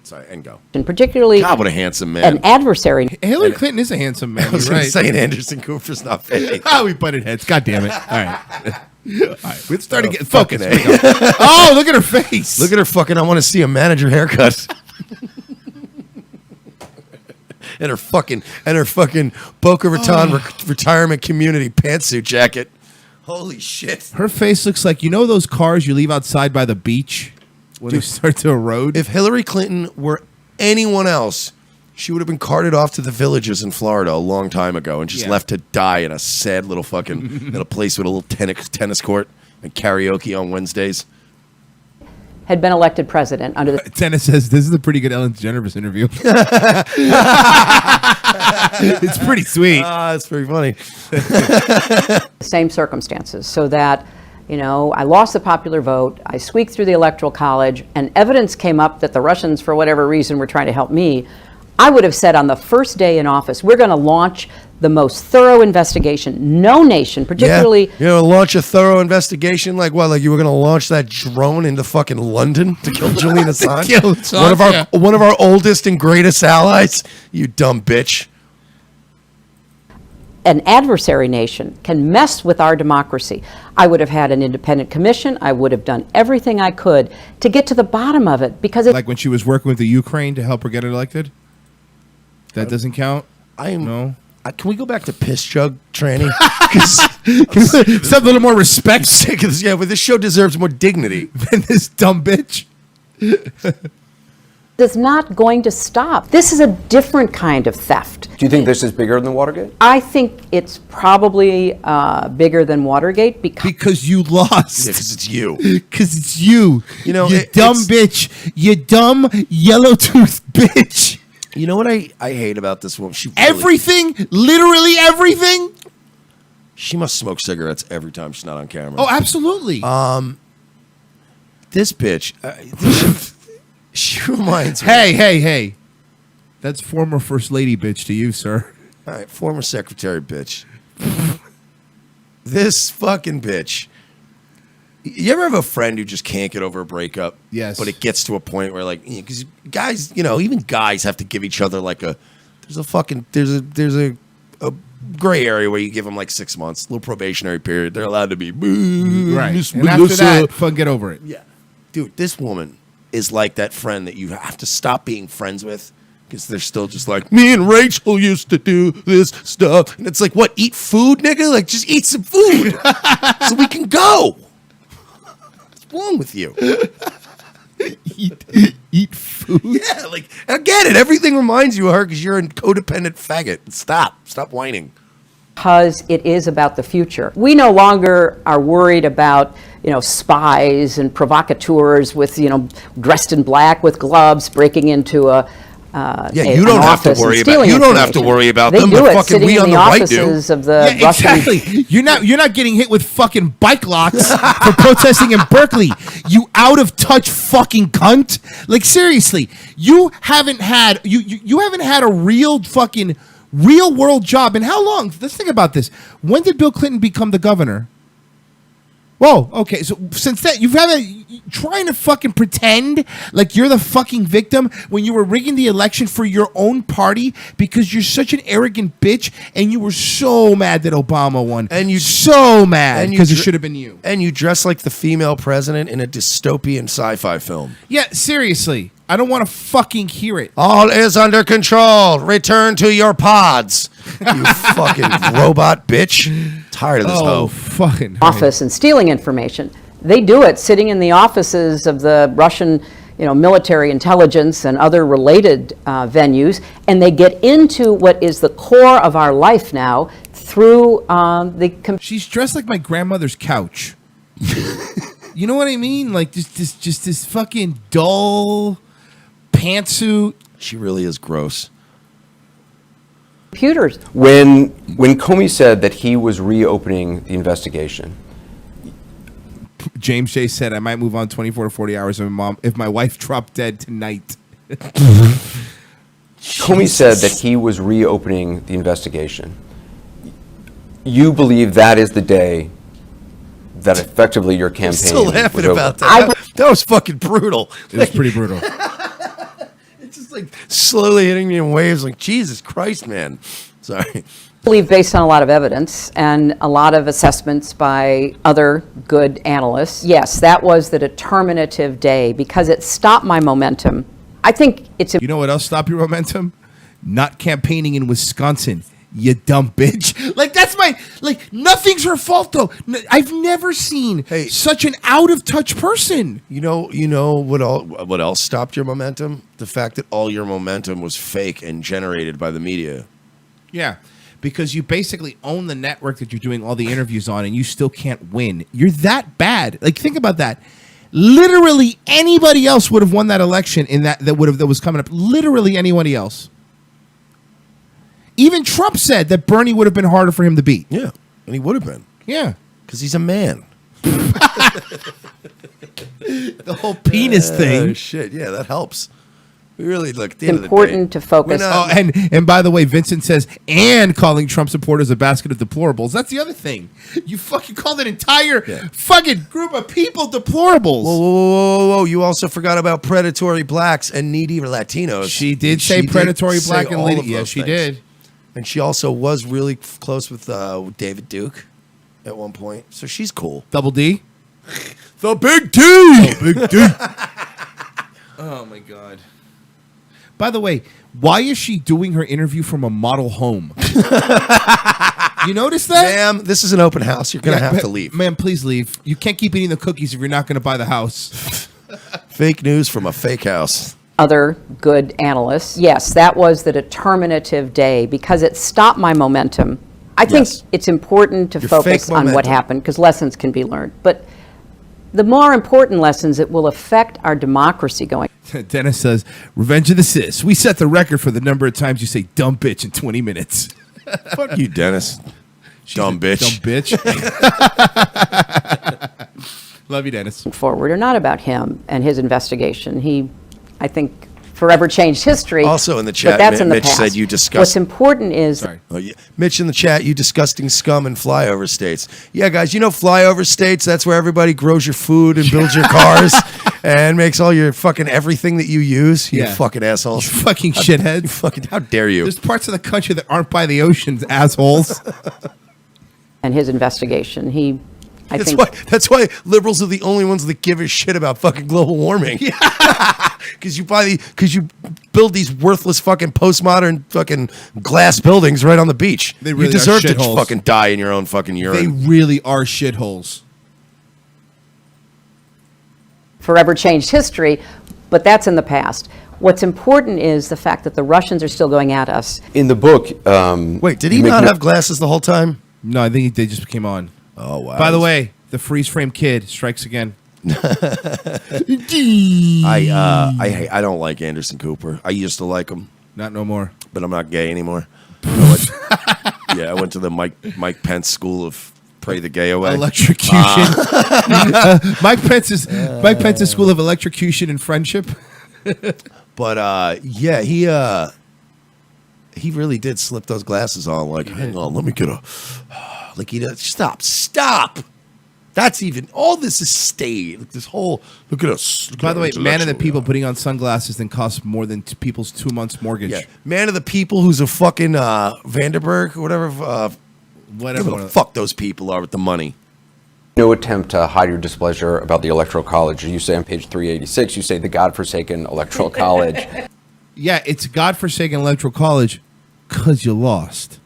Sorry, and go. And particularly God, what a handsome man. an adversary. Hillary Clinton is a handsome man. I was You're going right. to say Anderson Cooper's not fake. Ah, we butted heads. God damn it. All right. All right. We're starting to get fucking focused. A. Oh, look at her face. Look at her fucking, I want to see a manager haircut. and her fucking Boca Raton retirement community pantsuit jacket. Holy shit. Her face looks like, those cars you leave outside by the beach when they start to erode? If Hillary Clinton were anyone else, she would have been carted off to the villages in Florida a long time ago and just left to die in a sad little fucking in a place with a little tennis court and karaoke on Wednesdays. Had been elected president under the Dennis says, this is a pretty good Ellen DeGeneres interview. It's pretty sweet. It's very funny. same circumstances, so that, I lost the popular vote, I squeaked through the Electoral College, and evidence came up that the Russians, for whatever reason, were trying to help me. I would have said on the first day in office, we're going to launch the most thorough investigation. No nation, particularly... Launch a thorough investigation? Like what? Like you were going to launch that drone into fucking London to kill Julian Assange? kill Assange, one of our oldest and greatest allies? You dumb bitch. An adversary nation can mess with our democracy. I would have had an independent commission. I would have done everything I could to get to the bottom of it, because it's Like when she was working with the Ukraine to help her get elected? That doesn't count? No. Can we go back to piss jug tranny? Some a little more respect Sick of this. Yeah, but this show deserves more dignity. than this dumb bitch. is not going to stop. This is a different kind of theft. Do you think this is bigger than Watergate? I think it's probably bigger than Watergate Because you lost. Because it's you. Because it's you. You it- dumb it's- bitch. You dumb yellow tooth bitch. You know what I hate about this woman? She Everything, literally everything. She must smoke cigarettes every time she's not on camera. Oh, absolutely. This bitch. She reminds me. Hey. That's former First Lady bitch to you, sir. All right, former secretary bitch. This fucking bitch You ever have a friend who just can't get over a breakup? Yes. But it gets to a point where, like, because guys, even guys have to give each other like there's a gray area where you give them like 6 months, a little probationary period. They're allowed to be Right. Miss And after Melissa. that, fucking get over it. Yeah. Dude, this woman is like that friend that you have to stop being friends with because they're still just like, me and Rachel used to do this stuff. And it's like, what, eat food, nigga? Like, just eat some food so we can go. What's wrong with you? Eat food. Yeah, like, I get it. Everything reminds you of her because you're a codependent faggot. Stop whining. Because it is about the future. We no longer are worried about, spies and provocateurs with, dressed in black with gloves breaking into You don't have to worry about. You don't have to worry about they them. do But it fucking sitting we in on the the right do. offices of the Yeah, Russian. exactly. You're not getting hit with fucking bike locks for protesting in Berkeley. You out of touch fucking cunt. Like seriously, you haven't had you haven't had a real world job in how long? Let's think about this. When did Bill Clinton become the governor? Whoa, okay. So since then, you've had trying to fucking pretend like you're the fucking victim when you were rigging the election for your own party because you're such an arrogant bitch and you were so mad that Obama won. And you so mad because it dr- should have been you. And you dress like the female president in a dystopian sci-fi film. Yeah, seriously. I don't want to fucking hear it. All is under control. Return to your pods. You fucking robot bitch. Tired of this hoe. Fucking office and stealing information. They do it sitting in the offices of the Russian, military intelligence and other related venues, and they get into what is the core of our life now through She's dressed like my grandmother's couch. You know what I mean? Like just this fucking dull pantsuit. She really is gross. computers. When Comey said that he was reopening the investigation, James J said, I might move on 24 to 40 hours if my wife dropped dead tonight. Comey said that he was reopening the investigation. You believe that is the day that effectively your campaign I'm still laughing was over. about that. That was fucking brutal. It was pretty brutal. It's just like slowly hitting me in waves. Like, Jesus Christ, man. Sorry. I believe based on a lot of evidence and a lot of assessments by other good analysts, yes, that was the determinative day because it stopped my momentum. I think it's... You know what else stopped your momentum? Not campaigning in Wisconsin, you dumb bitch. Like, that's nothing's her fault, though. I've never seen such an out-of-touch person. You know what else stopped your momentum? The fact that all your momentum was fake and generated by the media. Yeah, because you basically own the network that you're doing all the interviews on, and you still can't win. You're that bad. Like, think about that. Literally anybody else would have won that election that was coming up. Literally anybody else. Even Trump said that Bernie would have been harder for him to beat. Yeah, and he would have been. Yeah. Because he's a man. The whole penis thing. Shit, yeah, that helps. We really look. It's important to focus. And by the way, Vincent says, and calling Trump supporters a basket of deplorables. That's the other thing. You fucking called an entire fucking group of people deplorables. Whoa. You also forgot about predatory blacks and needy Latinos. She did say predatory black and lady. Yeah, she did. And she also was really close with David Duke at one point. So she's cool. Double D? The Big D! Big D. Oh, my God. By the way, why is she doing her interview from a model home? You notice that? Ma'am, this is an open house. You're going to have to leave. Ma'am, please leave. You can't keep eating the cookies if you're not going to buy the house. Fake news from a fake house. Other good analysts, yes, that was the determinative day because it stopped my momentum. I think it's important to focus on what happened because lessons can be learned. But the more important lessons, it will affect our democracy going. Dennis says, Revenge of the Sis. We set the record for the number of times you say dumb bitch in 20 minutes. Fuck you, Dennis. Dumb bitch. Dumb bitch. Love you, Dennis. Forward are not about him and his investigation. He, I think, forever changed history. Also in the chat, but that's in the Mitch past. said you discussed. What's important is Sorry. Oh, yeah. Mitch in the chat, you disgusting scum in flyover states. Yeah, guys, you know flyover states, that's where everybody grows your food and builds your cars and makes all your fucking everything that you use. You Yeah. fucking assholes. You fucking shithead. Fucking, how dare you? There's parts of the country that aren't by the oceans, assholes. and his investigation. I think That's why liberals are the only ones that give a shit about fucking global warming. Because you build these worthless fucking postmodern fucking glass buildings right on the beach. They really you deserve are to shitholes. fucking die in your own fucking They urine. really are shitholes. forever changed history, but that's in the past. What's important is the fact that the Russians are still going at us. In the book, Wait, did he you make not no- have glasses the whole time? No, I think they just came on. Oh wow! By the way, the freeze frame kid strikes again. I don't like Anderson Cooper. I used to like him, Not no more. but I'm not gay anymore. I went to the Mike Pence School of Pray the Gay Away. Electrocution. Mike Pence's School of Electrocution and Friendship. But he really did slip those glasses on. Like, hang on, let me get a. Like he does. Stop. That's even all. This is stayed. Like this whole look at us. Look By at the our way, man of the intellectual people guy. putting on sunglasses then costs more than people's 2 months mortgage. Yeah, man of the people who's a fucking Vanderberg or whatever. Whatever the fuck those people are with the money. No attempt to hide your displeasure about the Electoral College. You say on page 386, you say the godforsaken Electoral College. Yeah, it's godforsaken electoral college because you lost.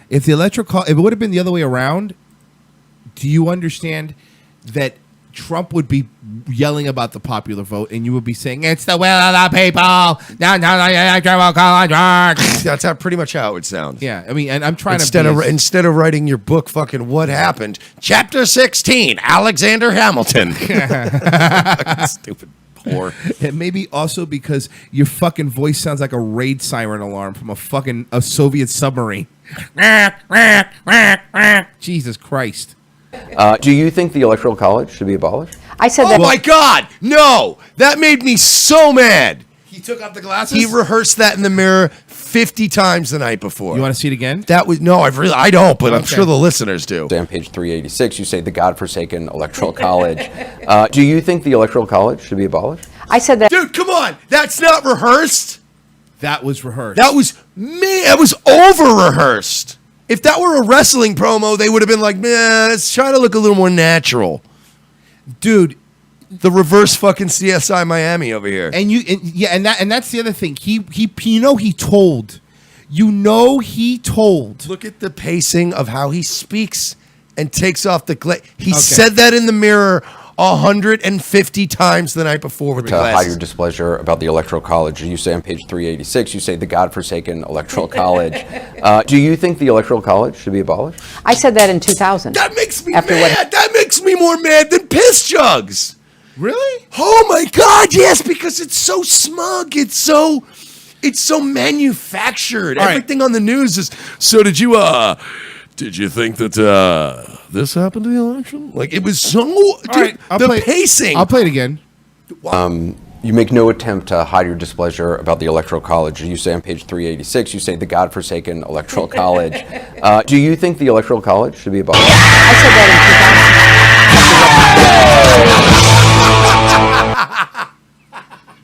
If the if it would have been the other way around, do you understand that Trump would be yelling about the popular vote and you would be saying, it's the will of the people. No, the electoral college works. That's pretty much how it would sound. Yeah, I mean, and I'm trying instead of writing your book, fucking what happened, chapter 16, Alexander Hamilton. Stupid whore. And maybe also because your fucking voice sounds like a raid siren alarm from a Soviet submarine. Jesus Christ. Do you think the Electoral College should be abolished? I said Oh that. my God, no! That made me so mad. He took off the glasses? He rehearsed that in the mirror 50 times the night before. You want to see it again? That was no, I don't, but I'm Okay. sure the listeners do. On page 386, you say the godforsaken Electoral College. Do you think the Electoral College should be abolished? I said that. Dude, come on, that's not rehearsed. That was rehearsed. That was me. That was over rehearsed. If that were a wrestling promo, they would have been like, man, let's try to look a little more natural. Dude, the reverse fucking CSI Miami over here. And that's the other thing. He told. Look at the pacing of how he speaks and takes off the glass. He Okay. said that in the mirror 150 times the night before with the To hide glasses. your displeasure about the Electoral College. You say on page 386, you say the godforsaken Electoral College. Do you think the Electoral College should be abolished? I said that in 2000. That makes me After mad. what- That makes me more mad than piss jugs. Really? Oh my God, yes, because it's so smug. It's so manufactured. All right. Everything on the news is, so did you think that this happened to the election? Like it was so All right, pacing. I'll play it again. You make no attempt to hide your displeasure about the Electoral College. You say on page 386, you say the godforsaken Electoral College. Do you think the Electoral College should be abolished? I said that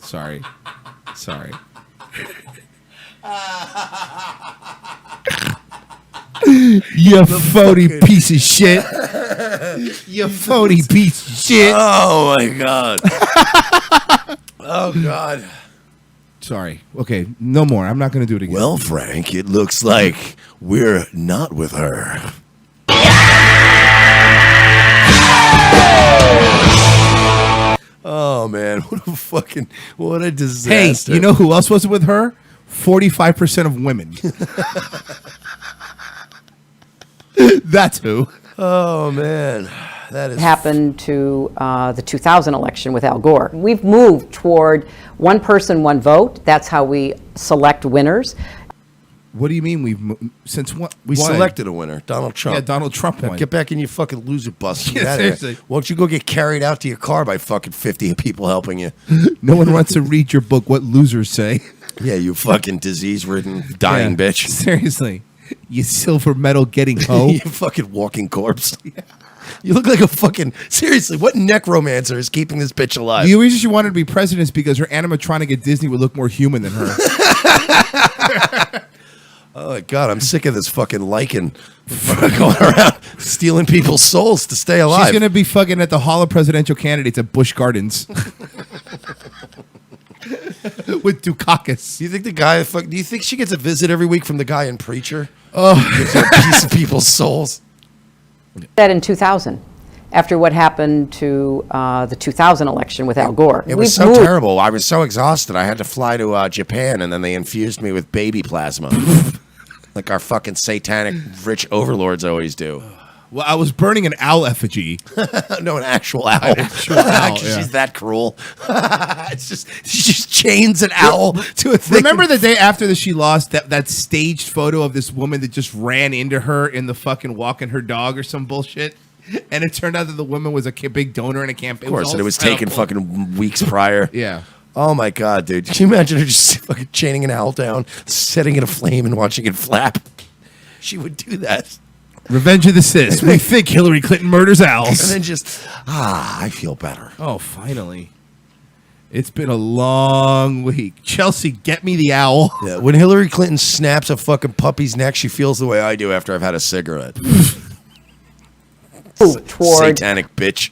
Sorry. You phony piece of shit. You phony piece of shit. Oh my God. Oh God. Sorry. Okay, no more. I'm not going to do it again. Well, Frank, it looks like we're not with her. Oh man, what a Hey, disaster. you know who else wasn't with her? 45% of women. That's who. Oh man, that is happened to the 2000 election with Al Gore. We've moved toward one person, one vote. That's how we select winners. What do you mean since what? We selected a winner, Donald Trump. Yeah, Donald Trump Now won. get back in your fucking loser bus. And Yeah, get out of here. seriously. Why don't you go get carried out to your car by fucking 50 people helping you? No one wants to read your book. What losers say? Yeah, you fucking disease-ridden, dying Yeah, bitch. Seriously, you silver medal getting hoe. You fucking walking corpse. You look like a fucking... Seriously, what necromancer is keeping this bitch alive? The reason she wanted to be president is because her animatronic at Disney would look more human than her. Oh my god, I'm sick of this fucking lichen going around stealing people's souls to stay alive. She's gonna be fucking at the Hall of Presidential Candidates at Busch Gardens with Dukakis. Do you think the guy? Do you think she gets a visit every week from the guy in Preacher? Oh, Gives her a piece of people's souls. That in 2000, after what happened to the 2000 election with Al Gore. It was We've so moved- terrible. I was so exhausted. I had to fly to Japan, and then they infused me with baby plasma, like our fucking satanic rich overlords always do. Well, I was burning an owl effigy. No, an actual owl. Actual owl, Actually, yeah. she's that cruel. It's just she just chains an owl to a thing. Remember the day after that she lost that staged photo of this woman that just ran into her in the fucking walking her dog or some bullshit? And it turned out that the woman was a big donor in a campaign. Of course, and it was taken fucking weeks prior. Yeah. Oh my god, dude! Can you imagine her just fucking chaining an owl down, setting it aflame, and watching it flap? She would do that. Revenge of the Sis. We think Hillary Clinton murders owls. And then just, I feel better. Oh, finally. It's been a long week. Chelsea, get me the owl. Yeah, when Hillary Clinton snaps a fucking puppy's neck, she feels the way I do after I've had a cigarette. toward Satanic bitch.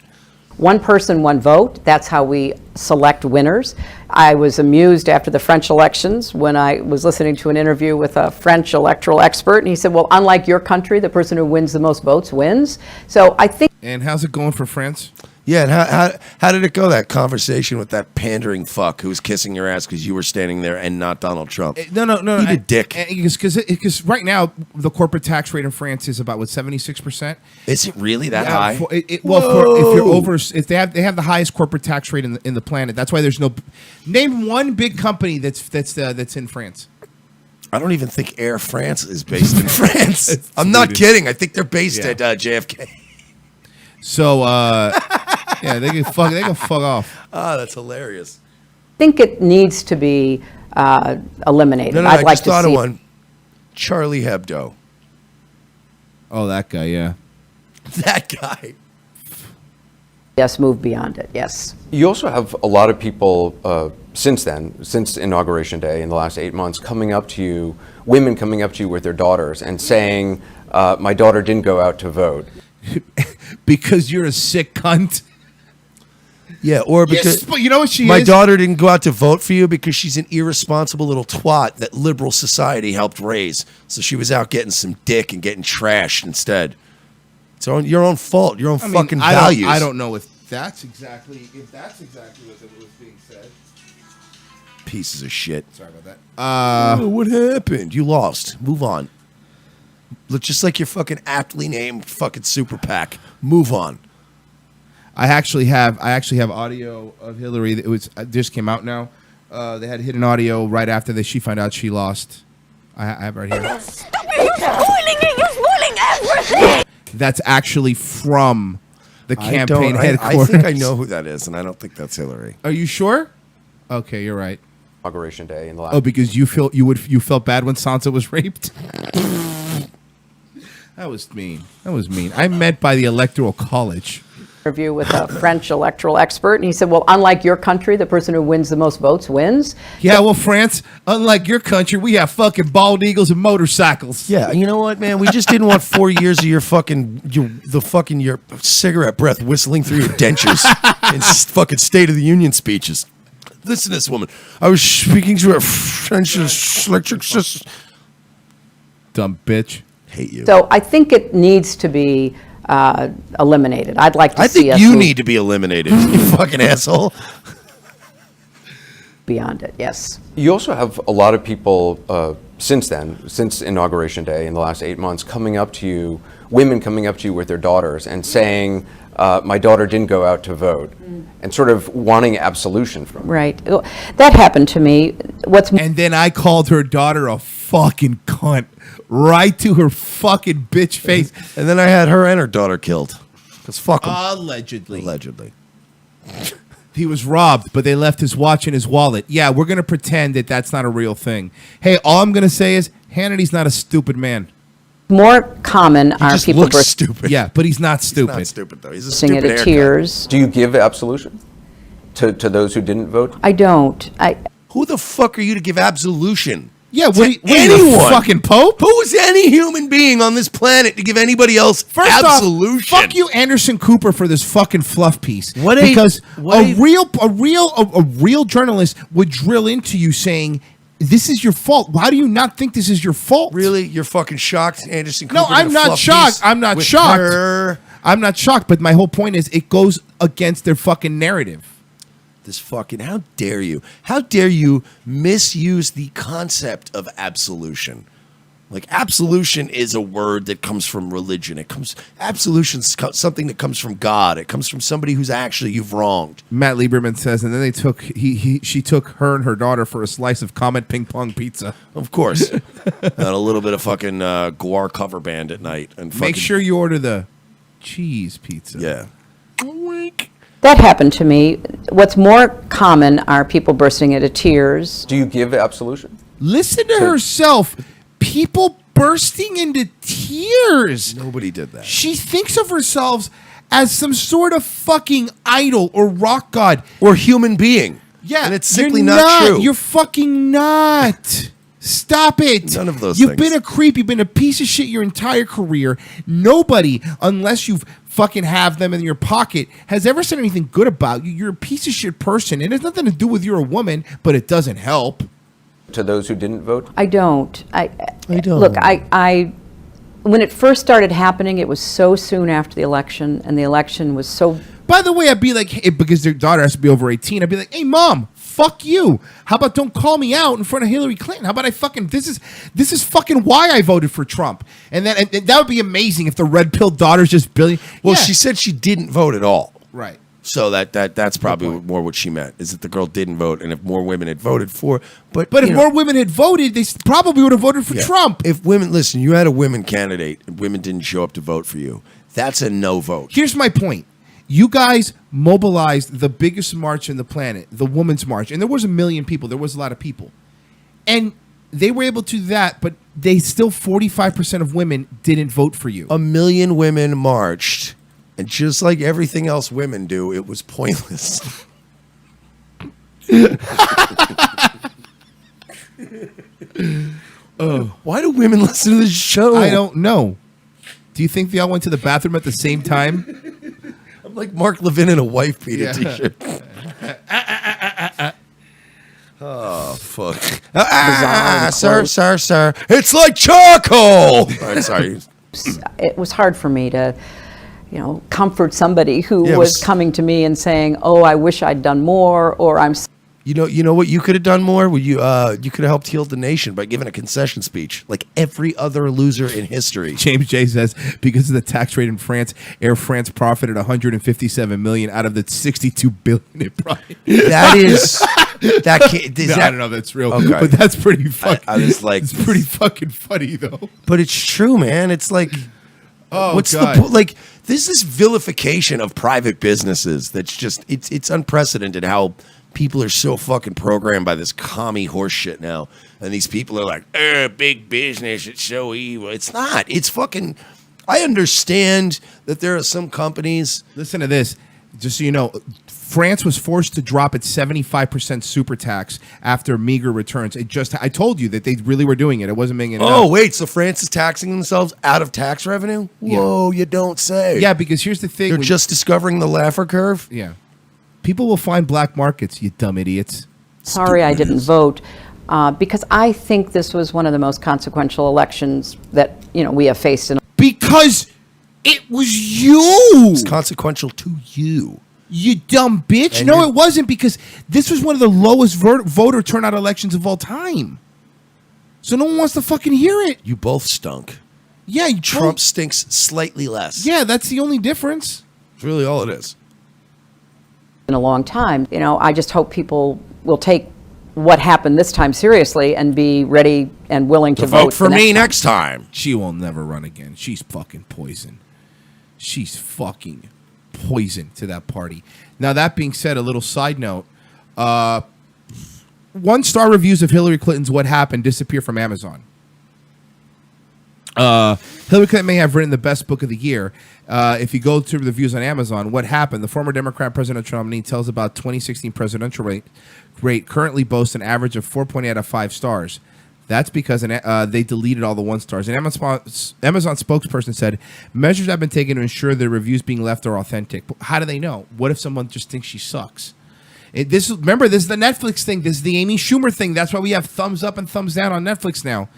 one person, one vote. That's how we select winners. I was amused after the French elections when I was listening to an interview with a French electoral expert, and he said, well, unlike your country, the person who wins the most votes wins. So I think... And how's it going for France? Yeah, and how did it go, that conversation with that pandering fuck who was kissing your ass because you were standing there and not Donald Trump? No. Eat a dick. Because right now, the corporate tax rate in France is about, 76%? Is it really that high? If you're over, if they have the highest corporate tax rate in the planet. That's why there's no. Name one big company that's in France. I don't even think Air France is based in France. I'm not kidding. I think they're based at JFK. So, yeah, they can fuck off. Oh, that's hilarious. think it needs to be eliminated. No, I'd I like just to thought see of one. Charlie Hebdo. Oh, that guy, yeah. That guy. Yes, move beyond it. Yes. You also have a lot of people since then, since Inauguration Day in the last 8 months, coming up to you, women coming up to you with their daughters and saying, my daughter didn't go out to vote. Because you're a sick cunt. Yeah, or because Yes, but you know what she my is? daughter didn't go out to vote for you because she's an irresponsible little twat that liberal society helped raise. So she was out getting some dick and getting trashed instead. It's your own fault. Your own fucking values. I don't know if that's exactly what was being said. Pieces of shit. Sorry about that. Oh, what happened? You lost. Move on. Look, just like your fucking aptly named fucking super PAC. Move on. I actually have audio of Hillary. It just came out now. They had hidden audio right after she found out she lost. I have it right here. Stop it! You're spoiling everything! That's actually from the I campaign don't- headquarters. I think I know who that is, and I don't think that's Hillary. Are you sure? Okay, you're right. Inauguration Day in the last. Oh, because you felt bad when Sansa was raped. That was mean. I meant by the Electoral College. Interview with a French electoral expert, and he said, well, unlike your country, the person who wins the most votes wins. Yeah, well, France, unlike your country, we have fucking bald eagles and motorcycles. Yeah, you know what, man? We just didn't want 4 years of your cigarette breath whistling through your dentures in fucking State of the Union speeches. Listen to this woman. I was speaking to a French electric system. Dumb bitch. Hate you. So I think it needs to be eliminated. I'd like to I see think us you move need to be eliminated, you fucking asshole. beyond it. Yes. You also have a lot of people since then, since Inauguration Day in the last 8 months, coming up to you, women coming up to you with their daughters and saying, my daughter didn't go out to vote, and sort of wanting absolution from her. Right. That happened to me. And then I called her daughter a fucking cunt right to her fucking bitch face. And then I had her and her daughter killed. Because fuck 'em. Allegedly. Allegedly. He was robbed, but they left his watch in his wallet. Yeah, we're going to pretend that that's not a real thing. Hey, all I'm going to say is Hannity's not a stupid man. More common are just people looks stupid. Yeah, but he's not stupid. He's not stupid, though. He's a bursting stupid into haircut. tears. Do you give absolution to those who didn't vote? I don't. Who the fuck are you to give absolution? Yeah, To what are you, the anyone. fucking Pope? Who is any human being on this planet to give anybody else First absolution? off, fuck you, Anderson Cooper, for this fucking fluff piece. What because a real journalist would drill into you saying, "This is your fault." Why do you not think this is your fault? Really, you're fucking shocked, Anderson Cooper? No, I'm did a not fluff shocked. piece I'm not with shocked. her? I'm not shocked. But my whole point is, it goes against their fucking narrative. This fucking, how dare you? How dare you misuse the concept of absolution? Like, absolution is a word that comes from religion. Absolution's something that comes from God. It comes from somebody who's actually you've wronged. Matt Lieberman says, and then she took her and her daughter for a slice of Comet Ping Pong pizza. Of course. And a little bit of fucking Guar cover band at night. And Make sure you order the cheese pizza. Yeah. That happened to me. What's more common are people bursting into tears. Do you give absolution? Listen to herself. People bursting into tears. Nobody did that. She thinks of herself as some sort of fucking idol or rock god. Or human being. Yeah. And it's simply you're not true. You're fucking not. Stop it. None of those You've things. been a creep. You've been a piece of shit your entire career. Nobody, unless you've fucking have them in your pocket, has ever said anything good about you. You're a piece of shit person. And it has nothing to do with you're a woman, but it doesn't help. To those who didn't vote? I don't. I don't. Look, I when it first started happening, it was so soon after the election, and the election was so. By the way, I'd be like, hey, because their daughter has to be over 18, I'd be like, hey, Mom, fuck you. How about don't call me out in front of Hillary Clinton? How about I fucking, this is fucking why I voted for Trump. And then and that would be amazing if the red pill daughter's just billion. Well, Yeah. she said she didn't vote at all. Right. So that's probably more what she meant, is that the girl didn't vote, and if more women had voted for, but But if you know, more women had voted, they probably would have voted for yeah. Trump. If women, listen, you had a women candidate, and women didn't show up to vote for you, that's a no vote. Here's my point. You guys mobilized the biggest march on the planet, the Women's March, and there was 1 million people. There was a lot of people. And they were able to do that, but they still 45% of women didn't vote for you. 1 million women marched, and just like everything else women do, it was pointless. Why do women listen to this show? I don't know. Do you think they all went to the bathroom at the same time? I'm like Mark Levin in a wife beater Yeah. t-shirt. Oh, fuck. Sir. It's like charcoal. All right, sorry. It was hard for me to, comfort somebody who Yeah, it was was- coming to me and saying, "Oh, I wish I'd done more," or "I'm." You know what you could have done more? You could have helped heal the nation by giving a concession speech, like every other loser in history. James J says because of the tax rate in France, Air France profited 157 million out of the 62 billion it brought. That is that can't. Is No, that, I don't know if that's real, Okay. but that's pretty fucking. I was like, it's pretty fucking funny though. but it's true, man. It's like, Oh, what's God. the like? This is vilification of private businesses. That's just it's unprecedented how people are so fucking programmed by this commie horse shit now. And these people are like, big business, it's so evil. It's not. It's fucking. I understand that there are some companies. Listen to this, just so you know. France was forced to drop its 75% super tax after meager returns. I told you that they really were doing it. It wasn't making it Oh, up. wait. So France is taxing themselves out of tax revenue? Whoa, you don't say. Yeah, because here's the thing. They're when- just discovering the Laffer curve? Yeah. People will find black markets, you dumb idiots. Sorry, I didn't vote because I think this was one of the most consequential elections that we have faced in. Because it was you. It's consequential to you. You dumb bitch. And No, you're- it wasn't, because this was one of the lowest voter turnout elections of all time. So no one wants to fucking hear it. You both stunk. Yeah, Trump stinks slightly less. Yeah, that's the only difference. It's really all it is. In a long time, I just hope people will take what happened this time seriously and be ready and willing to vote for me next time. She will never run again. She's fucking poison. She's fucking poison to that party. Now, that being said, a little side note. 1-star reviews of Hillary Clinton's What Happened disappear from Amazon. Hillary Clinton may have written the best book of the year. If you go to the reviews on Amazon, What Happened? The former Democrat presidential nominee tells about 2016 presidential rate currently boasts an average of 4.8 out of 5 stars. That's because they deleted all the 1-stars. An Amazon spokesperson said, measures have been taken to ensure the reviews being left are authentic. But how do they know? What if someone just thinks she sucks? Remember, this is the Netflix thing. This is the Amy Schumer thing. That's why we have thumbs up and thumbs down on Netflix now.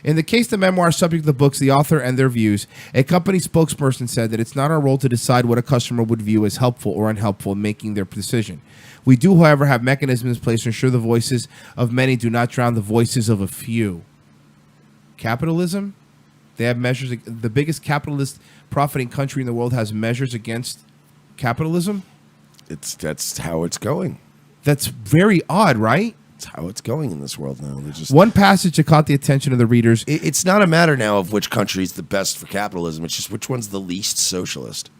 In the case of the memoir subject of the books, the author and their views, a company spokesperson said that it's not our role to decide what a customer would view as helpful or unhelpful in making their decision. We do, however, have mechanisms in place to ensure the voices of many do not drown the voices of a few. Capitalism? They have measures. The biggest capitalist profiting country in the world has measures against capitalism? That's how it's going. That's very odd, right? It's how it's going in this world now. One passage that caught the attention of the readers. It's not a matter now of which country is the best for capitalism. It's just which one's the least socialist.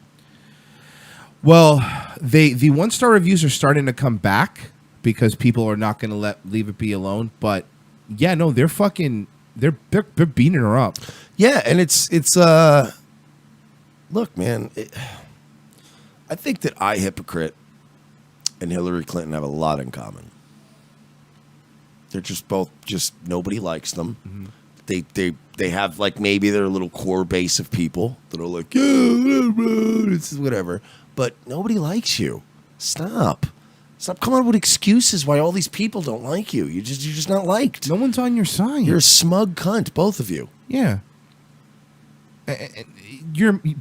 Well, the 1-star reviews are starting to come back because people are not going to leave it be alone. But yeah, no, they're fucking they're beating her up. Yeah, and it's look, man. I think that iHypocrite and Hillary Clinton have a lot in common. They're just both nobody likes them. Mm-hmm. They have like maybe their little core base of people that are like, yeah, it's whatever. But nobody likes you. Stop coming up with excuses why all these people don't like you. You're just not liked. No one's on your side. You're a smug cunt, both of you. Yeah.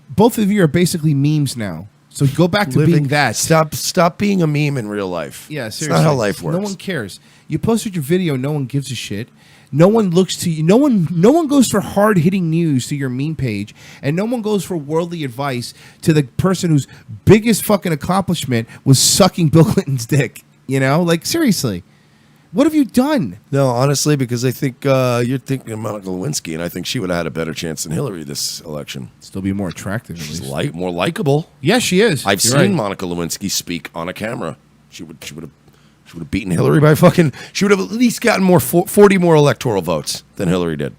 Both of you are basically memes now. So go back to being that. Stop being a meme in real life. Yeah, seriously. It's not how life works. No one cares. You posted your video, no one gives a shit. No one looks to you. No one goes for hard-hitting news to your meme page, and no one goes for worldly advice to the person whose biggest fucking accomplishment was sucking Bill Clinton's dick. Like seriously. What have you done? No, honestly, because I think you're thinking of Monica Lewinsky, and I think she would have had a better chance than Hillary this election. Still be more attractive. She's more likable. Yeah, she is. I've seen Monica Lewinsky speak on a camera. She would have beaten Hillary by fucking. She would have at least gotten 40 more electoral votes than Hillary did.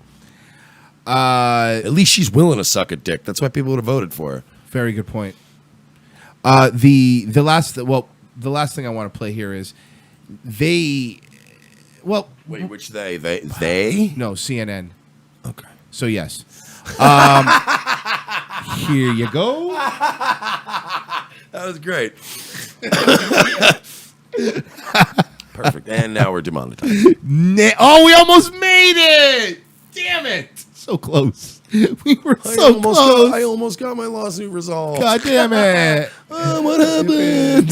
At least she's willing to suck a dick. That's why people would have voted for her. Very good point. The last thing I want to play here is they. Well, wait, which they? They? No, CNN. Okay. So yes. Here you go. That was great. Perfect. And now we're demonetized. Oh, we almost made it! Damn it! So close. We were so close. I almost got my lawsuit resolved. God damn it! What happened?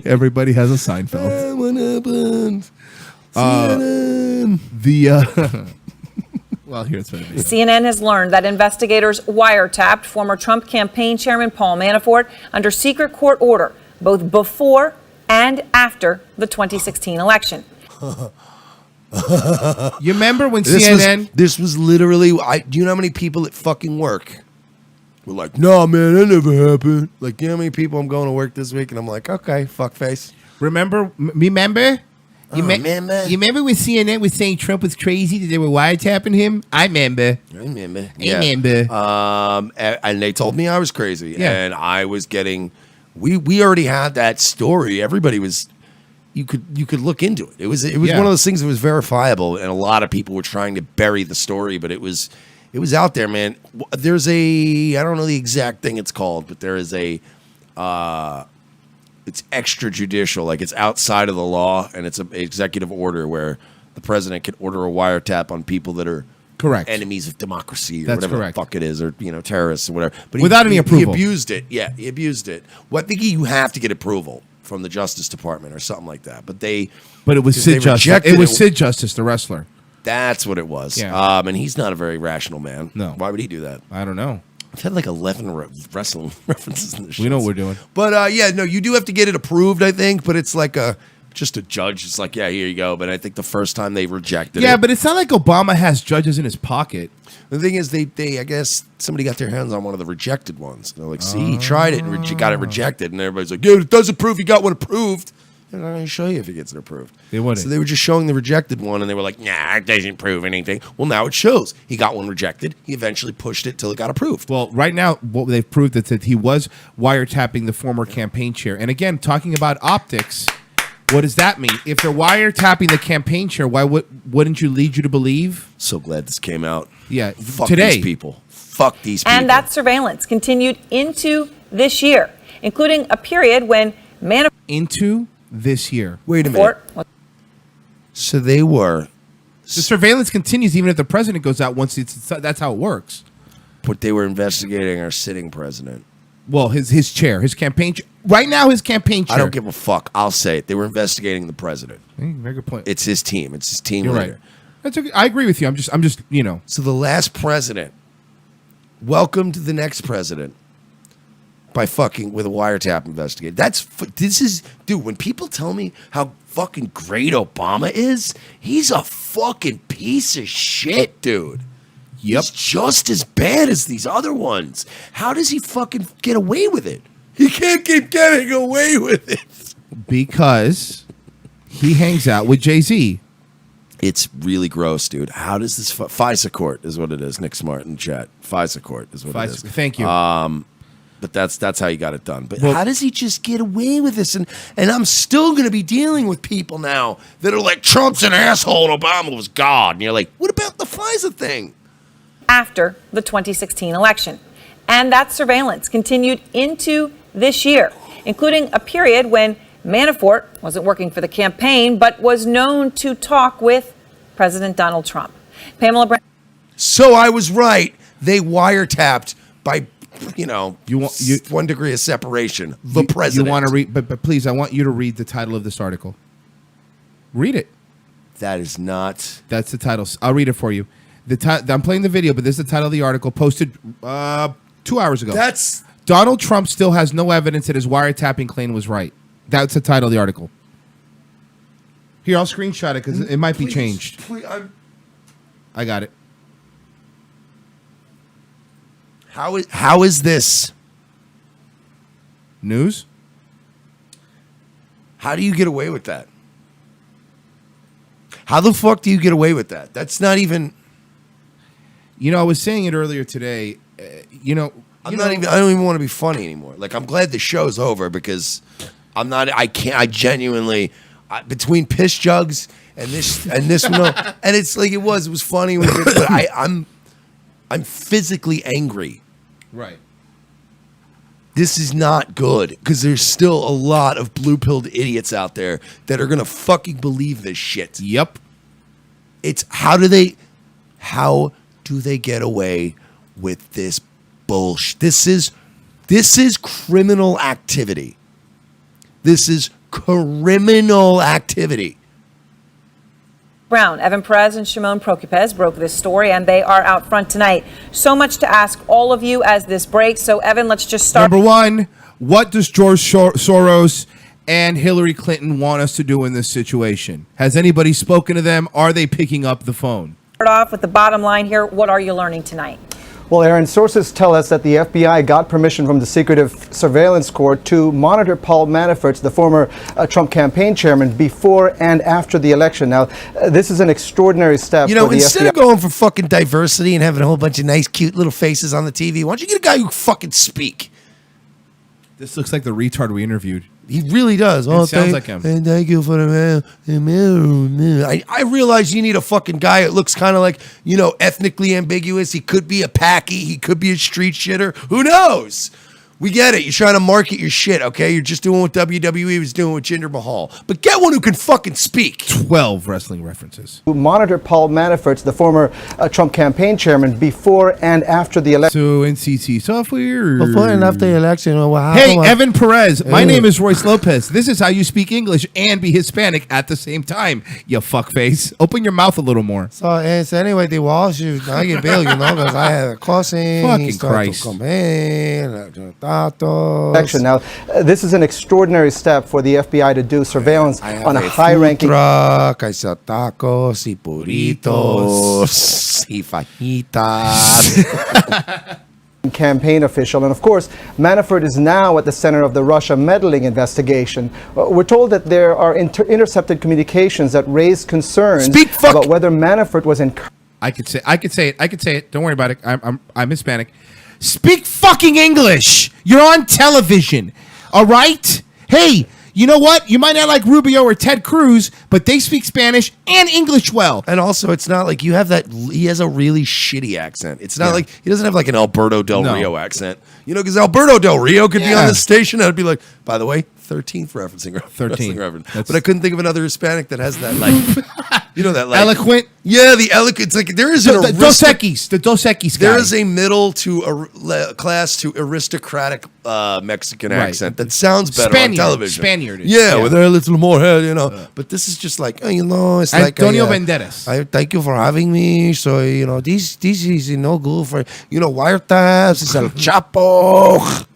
Everybody has a Seinfeld. What happened? Well, here's what it is. CNN has learned that investigators wiretapped former Trump campaign chairman Paul Manafort under secret court order, both before and after the 2016 election. You remember when CNN... This was literally... do you know how many people at fucking work were like, no, man, that never happened. Like, you know how many people I'm going to work this week? And I'm like, okay, fuckface. Remember? You remember when CNN was saying Trump was crazy, that they were wiretapping him? I remember. And they told me I was crazy. Yeah. And I was getting... We already had that story. Everybody was... You could look into it. It was one of those things that was verifiable, and a lot of people were trying to bury the story, but it was out there, man. There's I don't know the exact thing it's called, but there is it's extrajudicial, like it's outside of the law, and it's an executive order where the president can order a wiretap on people that are correct enemies of democracy or That's whatever correct. the fuck it is, or terrorists or whatever. But without any approval, he abused it. Yeah, he abused it. Well, I think you have to get approval from the Justice Department or something like that. But it was Sid Justice. It was Sid Justice, the wrestler. That's what it was. Yeah. And he's not a very rational man. No. Why would he do that? I don't know. I've had like 11 wrestling references in this show. We know what we're doing. But yeah, no, you do have to get it approved, I think. But it's like just a judge. It's like, yeah, here you go. But I think the first time they rejected it. Yeah, but it's not like Obama has judges in his pocket. The thing is, they I guess somebody got their hands on one of the rejected ones. They're like, see, he tried it and got it rejected. And everybody's like, yeah, it does approve. He got one approved. They're not going to show you if he gets it approved. They wouldn't. So they were just showing the rejected one, and they were like, nah, it doesn't prove anything. Well, now it shows. He got one rejected. He eventually pushed it till it got approved. Well, right now, what they've proved is that he was wiretapping the former campaign chair. And again, talking about optics, what does that mean? If they're wiretapping the campaign chair, why wouldn't you lead you to believe? So glad this came out. Yeah, Fuck today. these people. Fuck these people. And that surveillance continued into this year, including a period when Manafort into this year. Wait a minute. So they were. The surveillance continues even if the president goes out once that's how it works. But they were investigating our sitting president. Well, his chair, his campaign chair. Right now, his campaign chair. I don't give a fuck. I'll say it. They were investigating the president. Very good point. It's his team. It's his team You're leader. right. That's okay. I agree with you. I'm just So the last president welcomed the next president by fucking with a wiretap investigation. Dude, when people tell me how fucking great Obama is, he's a fucking piece of shit, dude. Yep. He's just as bad as these other ones. How does he fucking get away with it? He can't keep getting away with it. Because he hangs out with Jay-Z. It's really gross, dude. How does this FISA court is what it is. Nick Smart in chat. FISA court is what it is. Thank you. But that's how you got it done. But Well- how does he just get away with this? And I'm still going to be dealing with people now that are like, Trump's an asshole and Obama was God. And you're like, what about the FISA thing? after the 2016 election. And that surveillance continued into this year, including a period when Manafort wasn't working for the campaign, but was known to talk with President Donald Trump. Pamela Brown. So I was right. They wiretapped by, you 1 degree of separation. The president. You want to read, but please, I want you to read the title of this article. Read it. That is not. That's the title. I'll read it for you. I'm playing the video, but this is the title of the article posted 2 hours ago. That's Donald Trump still has no evidence that his wiretapping claim was right. That's the title of the article. Here, I'll screenshot it because it might be changed. I got it. How is this news? How do you get away with that? How the fuck do you get away with that? That's not even. I was saying it earlier today. I don't even want to be funny anymore. Like, I'm glad the show's over because I'm not. I genuinely between piss jugs and this and it's like it was funny. But I'm physically angry. Right. This is not good because there's still a lot of blue-pilled idiots out there that are gonna fucking believe this shit. Yep. It's how do they get away with this bullshit? This is criminal activity. This is criminal activity. Brown, Evan Perez, and Shimon Prokupecz broke this story, and they are out front tonight. So much to ask all of you as this breaks. So, Evan, let's just start. Number one, what does George Soros and Hillary Clinton want us to do in this situation? Has anybody spoken to them? Are they picking up the phone? Start off with the bottom line here. What are you learning tonight? Well, Aaron, sources tell us that the FBI got permission from the Secretive Surveillance Court to monitor Paul Manafort, the former Trump campaign chairman, before and after the election. Now, this is an extraordinary step for the instead FBI. of going for fucking diversity and having a whole bunch of nice, cute little faces on the TV, why don't you get a guy who fucking speak? This looks like the retard we interviewed. He really does. It sounds like him. And thank you for the man. I realize you need a fucking guy that looks kind of like, ethnically ambiguous. He could be a packy. He could be a street shitter. Who knows? We get it. You're trying to market your shit, okay? You're just doing what WWE was doing with Jinder Mahal. But get one who can fucking speak. 12 wrestling references. Who monitored Paul Manafort, the former Trump campaign chairman, before and after the election. So NCT software. Before and after the election. Hey, Evan Perez. My name is Royce Lopez. This is how you speak English and be Hispanic at the same time, you fuckface. Open your mouth a little more. So it's anyway, the Wall Street, I get Bill, because I had a crossing. Fucking Christ. Election. Now, this is an extraordinary step for the FBI to do surveillance on a high-ranking truck. I sell tacos y burritos y fajitas. campaign official. And of course, Manafort is now at the center of the Russia meddling investigation. We're told that there are intercepted communications that raise concerns about whether Manafort was in. I could say it. Don't worry about it. I'm Hispanic. Speak fucking English. You're on television. All right? Hey, you know what? You might not like Rubio or Ted Cruz, but they speak Spanish and English well. And also, it's not like you have that. He has a really shitty accent. It's not like he doesn't have like an Alberto Del Rio accent. You know, because Alberto Del Rio could be on this station. I'd be like, by the way, 13th referencing. 13 reference. But I couldn't think of another Hispanic that has that like, you know, that like eloquent. Yeah, the eloquent. It's like there is the Dos Equis guy. There is a middle to class to aristocratic Mexican accent that sounds better on television. Spaniard. Yeah, with a little more head, you know. But this is just like, you know, it's Antonio like Banderas. I thank you for having me. So you know, this is no good for wiretaps. It's El Chapo.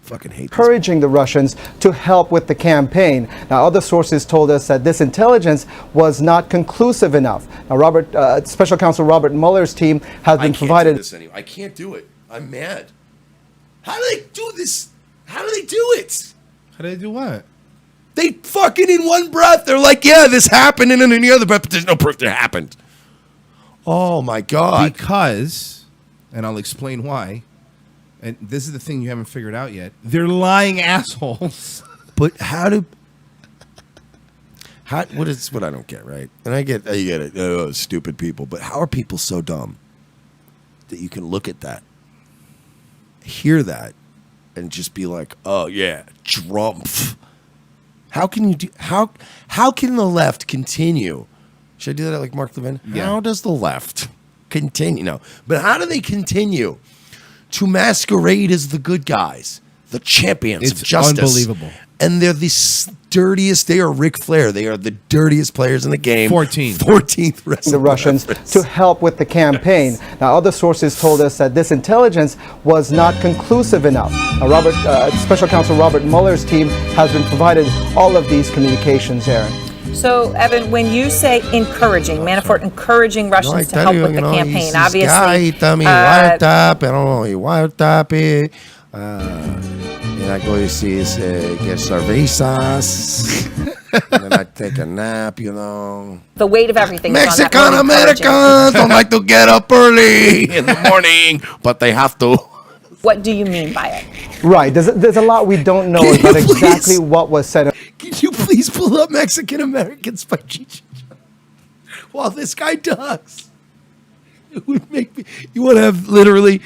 Fucking hate encouraging the Russians to help with the campaign. Now, other sources told us that this intelligence was not conclusive enough. Now, Special Counsel Robert Mueller's team has been provided. I can't do it. I'm mad. How do they do this? How do they do it? How do they do what? They fucking in one breath. They're like, yeah, this happened, and then in the other breath, but there's no proof that it happened. Oh my God. Because, and I'll explain why. And this is the thing you haven't figured out yet. They're lying assholes. But what is what I don't get, right? And I get it. Stupid people. But how are people so dumb that you can look at that, hear that, and just be like, oh yeah, Trump. How can you do how can the left continue? Should I do that like Mark Levin? Yeah. How does the left continue? No. But how do they continue to masquerade as the good guys, the champions of justice? Unbelievable. And they're the dirtiest. They are Ric Flair. They are the dirtiest players in the game. 14th wrestling the Russians to help with the campaign. Now, other sources told us that this intelligence was not conclusive enough. Now, Special Counsel Robert Mueller's team has been provided all of these communications, Aaron. So, Evan, when you say encouraging, Manafort encouraging Russians to help with the campaign, obviously. And I go to see get cervezas, and then I take a nap, you know. The weight of everything. Mexican Americans don't like to get up early in the morning, but they have to. What do you mean by it? Right. There's a lot we don't know about exactly what was said. Can you please pull up Mexican Americans by Cheech while this guy talks? It would make me. You want to have literally.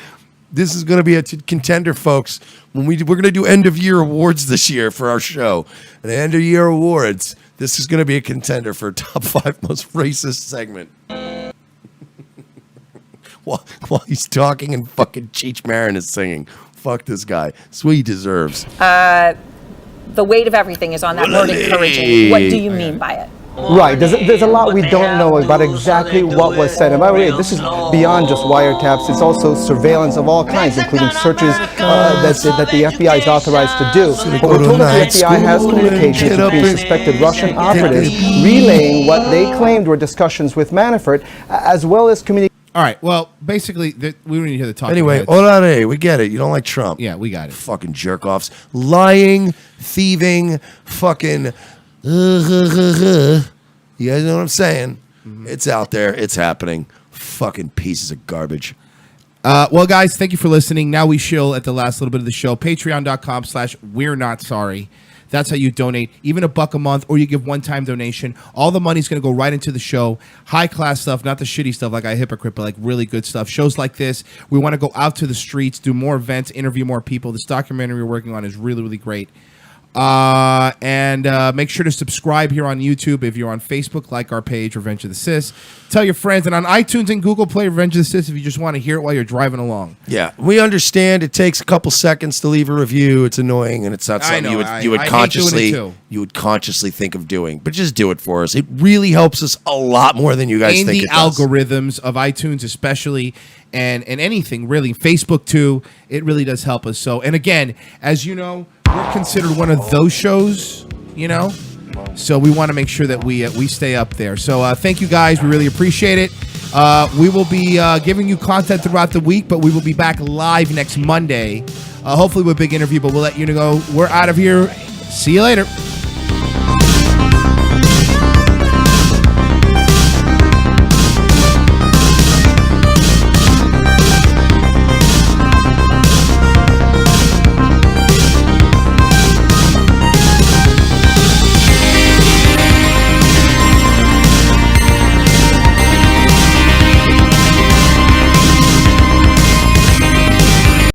This is going to be a contender, folks. When we're going to do end of year awards this year for our show, and the end of year awards, this is going to be a contender for top 5 most racist segment. while he's talking and fucking Cheech Marin is singing. Fuck this guy. That's what he deserves. The weight of everything is on that word encouraging. What do you mean by it? Right. There's a lot we don't know about exactly what was said. And by the way, this is beyond just wiretaps. It's also surveillance of all kinds, including searches that the FBI is authorized to do. But we're told that the FBI has communications between suspected Russian operatives relaying what they claimed were discussions with Manafort, as well as communications. All right. Well, basically, we don't need to hear the talk. Anyway, orale, we get it. You don't like Trump. Yeah, we got it. Fucking jerk-offs. Lying, thieving, fucking... You guys know what I'm saying? Mm-hmm. It's out there. It's happening. Fucking pieces of garbage. Well, guys, thank you for listening. Now we shill at the last little bit of the show. Patreon.com/We're Not Sorry. That's how you donate. Even $1 a month, or you give one-time donation. All the money's going to go right into the show. High-class stuff, not the shitty stuff like I Hypocrite, but like really good stuff. Shows like this, we want to go out to the streets, do more events, interview more people. This documentary we're working on is really, really great. And make sure to subscribe here on YouTube. If you're on Facebook, like our page, Revenge of the Sis. Tell your friends. And on iTunes and Google Play, Revenge of the Sis, if you just want to hear it while you're driving along. Yeah, we understand it takes a couple seconds to leave a review. It's annoying, and it's not something you would consciously think of doing. But just do it for us. It really helps us a lot more than you guys in think the it does. algorithms of iTunes, especially, and anything really. Facebook too. It really does help us. So, and again, as you know, we're considered one of those shows, you know, so we want to make sure that we stay up there. So thank you guys. We really appreciate it. We will be giving you content throughout the week, but we will be back live next Monday, hopefully with a big interview, but we'll let you know. We're out of here. See you later.